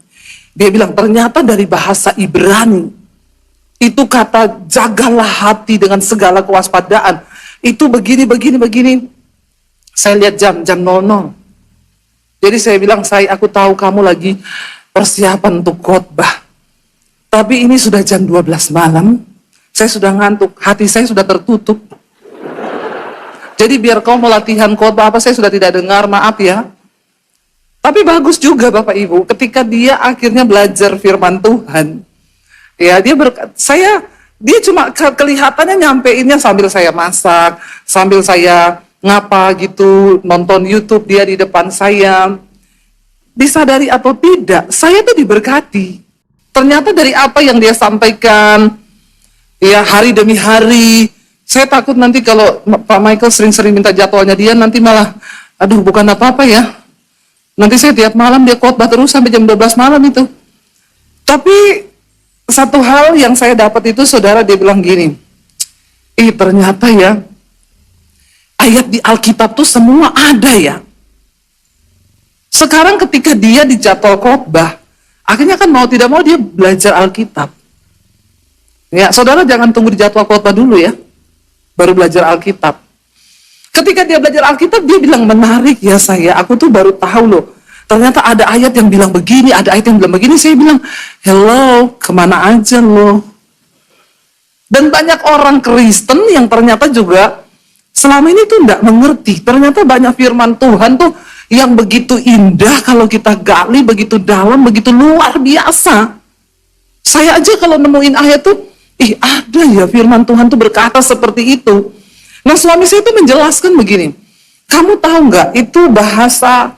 Dia bilang, ternyata dari bahasa Ibrani, itu kata jagalah hati dengan segala kewaspadaan. Itu begini. Saya lihat jam 00. Jadi saya bilang, aku tahu kamu lagi persiapan untuk khotbah. Tapi ini sudah jam 12 malam, saya sudah ngantuk, hati saya sudah tertutup. Jadi biar kau mau latihan khotbah apa, saya sudah tidak dengar, maaf ya. Tapi bagus juga Bapak Ibu, ketika dia akhirnya belajar firman Tuhan, ya dia cuma kelihatannya nyampeinnya sambil saya masak, sambil saya ngapa gitu, nonton YouTube dia di depan saya. Disadari atau tidak, saya tuh diberkati. Ternyata dari apa yang dia sampaikan, ya hari demi hari, saya takut nanti kalau Pak Michael sering-sering minta jadwalnya dia, nanti malah, aduh bukan apa-apa ya. Nanti saya tiap malam dia khotbah terus sampai jam 12 malam itu. Tapi satu hal yang saya dapat itu saudara, dia bilang gini, ternyata ya ayat di Alkitab tuh semua ada ya. Sekarang ketika dia di jadwal khotbah, akhirnya kan mau tidak mau dia belajar Alkitab. Ya saudara jangan tunggu di jadwal khotbah dulu ya, baru belajar Alkitab. Ketika dia belajar Alkitab, dia bilang menarik ya aku tuh baru tahu loh. Ternyata ada ayat yang bilang begini, ada ayat yang bilang begini. Saya bilang, hello, kemana aja loh. Dan banyak orang Kristen yang ternyata juga selama ini tuh enggak mengerti. Ternyata banyak firman Tuhan tuh yang begitu indah kalau kita gali, begitu dalam, begitu luar biasa. Saya aja kalau nemuin ayat tuh, ada ya firman Tuhan tuh berkata seperti itu. Nah suami saya itu menjelaskan begini, kamu tahu nggak itu bahasa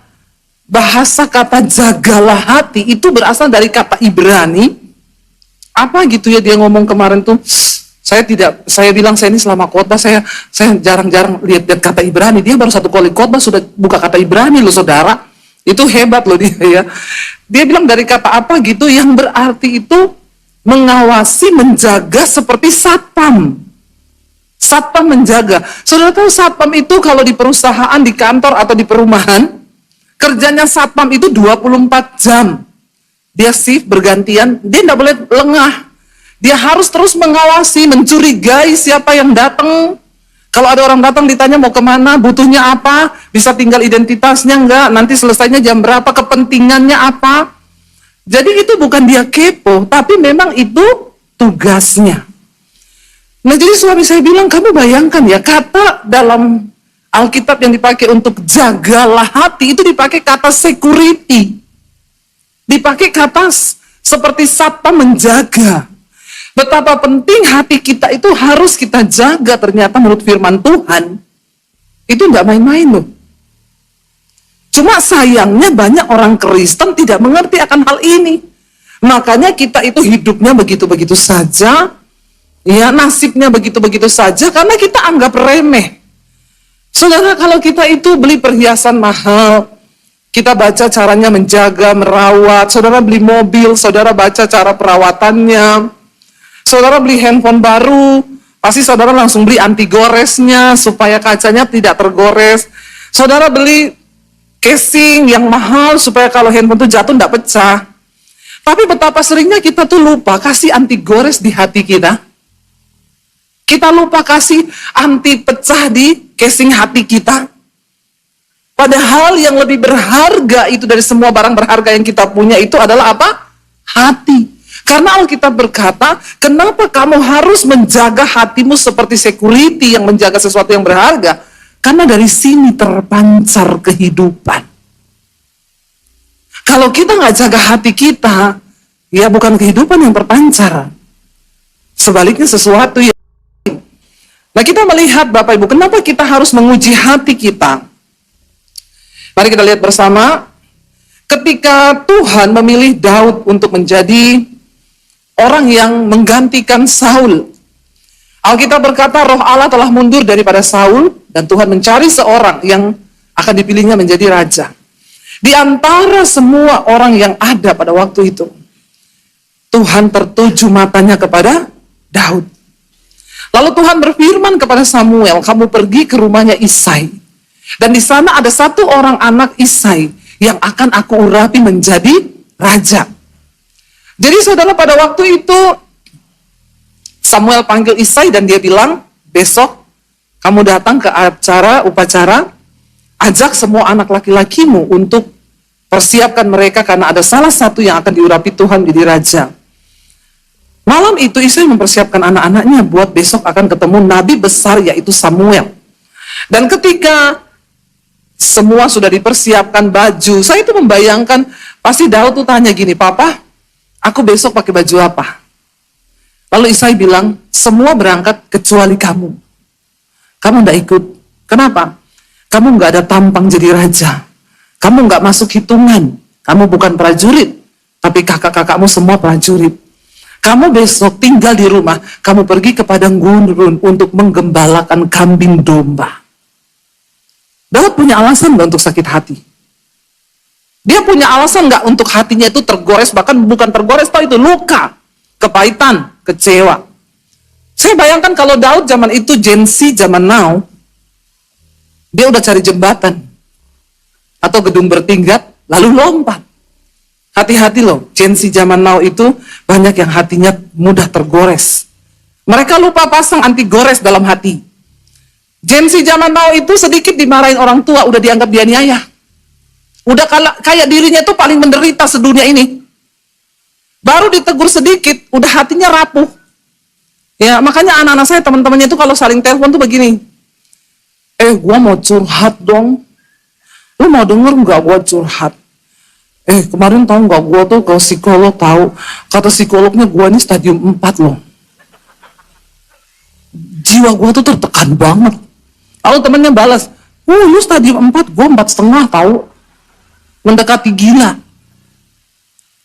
kata jagalah hati itu berasal dari kata Ibrani, apa gitu ya dia ngomong kemarin tuh, saya bilang saya ini selama khotbah saya jarang-jarang lihat kata Ibrani, dia baru satu kali khotbah sudah buka kata Ibrani loh saudara, itu hebat loh dia ya. Dia bilang dari kata apa gitu yang berarti itu mengawasi, menjaga seperti satpam. Satpam menjaga. Saudara tahu satpam itu kalau di perusahaan, di kantor atau di perumahan, kerjanya satpam itu 24 jam. Dia shift bergantian, dia tidak boleh lengah. Dia harus terus mengawasi, mencurigai siapa yang datang. Kalau ada orang datang ditanya mau kemana, butuhnya apa, bisa tinggal identitasnya enggak, nanti selesainya jam berapa, kepentingannya apa. Jadi itu bukan dia kepo, tapi memang itu tugasnya. Nah jadi suami saya bilang, kamu bayangkan ya, kata dalam Alkitab yang dipakai untuk jagalah hati, itu dipakai kata security. Dipakai kata seperti satpam menjaga. Betapa penting hati kita itu harus kita jaga, ternyata menurut firman Tuhan. Itu nggak main-main loh. Cuma sayangnya banyak orang Kristen tidak mengerti akan hal ini. Makanya kita itu hidupnya begitu-begitu saja, ya nasibnya begitu-begitu saja, karena kita anggap remeh. Saudara, kalau kita itu beli perhiasan mahal, kita baca caranya menjaga, merawat. Saudara beli mobil, saudara baca cara perawatannya. Saudara beli handphone baru, pasti saudara langsung beli anti goresnya supaya kacanya tidak tergores. Saudara beli casing yang mahal supaya kalau handphone itu jatuh tidak pecah. Tapi betapa seringnya kita tuh lupa kasih anti gores di hati kita. Kita lupa kasih anti pecah di casing hati kita. Padahal yang lebih berharga itu dari semua barang berharga yang kita punya itu adalah apa? Hati. Karena Alkitab berkata, kenapa kamu harus menjaga hatimu seperti security yang menjaga sesuatu yang berharga? Karena dari sini terpancar kehidupan. Kalau kita nggak jaga hati kita, ya bukan kehidupan yang terpancar. Sebaliknya sesuatu yang... Nah kita melihat Bapak Ibu, kenapa kita harus menguji hati kita? Mari kita lihat bersama, ketika Tuhan memilih Daud untuk menjadi orang yang menggantikan Saul. Alkitab berkata roh Allah telah mundur daripada Saul dan Tuhan mencari seorang yang akan dipilihnya menjadi raja. Di antara semua orang yang ada pada waktu itu, Tuhan tertuju matanya kepada Daud. Lalu Tuhan berfirman kepada Samuel, kamu pergi ke rumahnya Isai. Dan di sana ada satu orang anak Isai yang akan aku urapi menjadi raja. Jadi saudara, pada waktu itu Samuel panggil Isai dan dia bilang, besok kamu datang ke upacara, ajak semua anak laki-lakimu untuk persiapkan mereka karena ada salah satu yang akan diurapi Tuhan menjadi raja. Malam itu Isai mempersiapkan anak-anaknya buat besok akan ketemu nabi besar yaitu Samuel. Dan ketika semua sudah dipersiapkan baju, saya itu membayangkan pasti Daud tuh tanya gini, Papa, aku besok pakai baju apa? Lalu Isai bilang, semua berangkat kecuali kamu. Kamu enggak ikut. Kenapa? Kamu enggak ada tampang jadi raja. Kamu enggak masuk hitungan. Kamu bukan prajurit, tapi kakak-kakakmu semua prajurit. Kamu besok tinggal di rumah, kamu pergi ke padang gurun untuk menggembalakan kambing domba. Daud punya alasan nggak untuk sakit hati? Dia punya alasan nggak untuk hatinya itu tergores, bahkan bukan tergores, tahu itu luka, kepahitan, kecewa. Saya bayangkan kalau Daud zaman itu Gen Z zaman now, dia udah cari jembatan atau gedung bertingkat, lalu lompat. Hati-hati loh, Gen Z zaman now itu banyak yang hatinya mudah tergores. Mereka lupa pasang anti gores dalam hati. Gen Z zaman now itu sedikit dimarahin orang tua, udah dianggap dianiaya. Udah kayak dirinya itu paling menderita sedunia ini. Baru ditegur sedikit, udah hatinya rapuh. Ya, makanya anak-anak saya, teman-temannya itu kalau saling telepon tuh begini. Gua mau curhat dong. Lu mau denger nggak gua curhat? Kemarin tahu nggak, gue tuh ke psikolog tahu, kata psikolognya gue ini stadium 4 loh. Jiwa gue tuh tertekan banget. Lalu temennya balas, lu stadium 4, gue 4,5 tahu. Mendekati gila.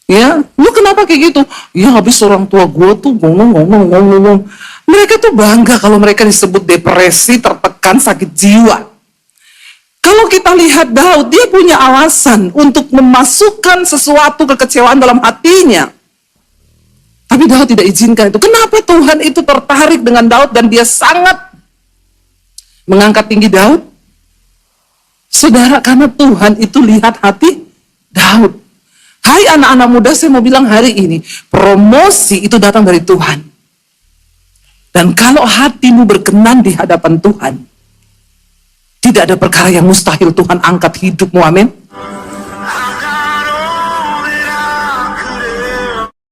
Ya, lu kenapa kayak gitu? Ya habis orang tua gue tuh ngomong. Mereka tuh bangga kalau mereka disebut depresi, tertekan, sakit jiwa. Kalau kita lihat Daud, dia punya alasan untuk memasukkan sesuatu kekecewaan dalam hatinya. Tapi Daud tidak izinkan itu. Kenapa Tuhan itu tertarik dengan Daud dan dia sangat mengangkat tinggi Daud? Saudara, karena Tuhan itu lihat hati Daud. Hai anak-anak muda, saya mau bilang hari ini, promosi itu datang dari Tuhan. Dan kalau hatimu berkenan di hadapan Tuhan, tidak ada perkara yang mustahil Tuhan angkat hidupmu, amin.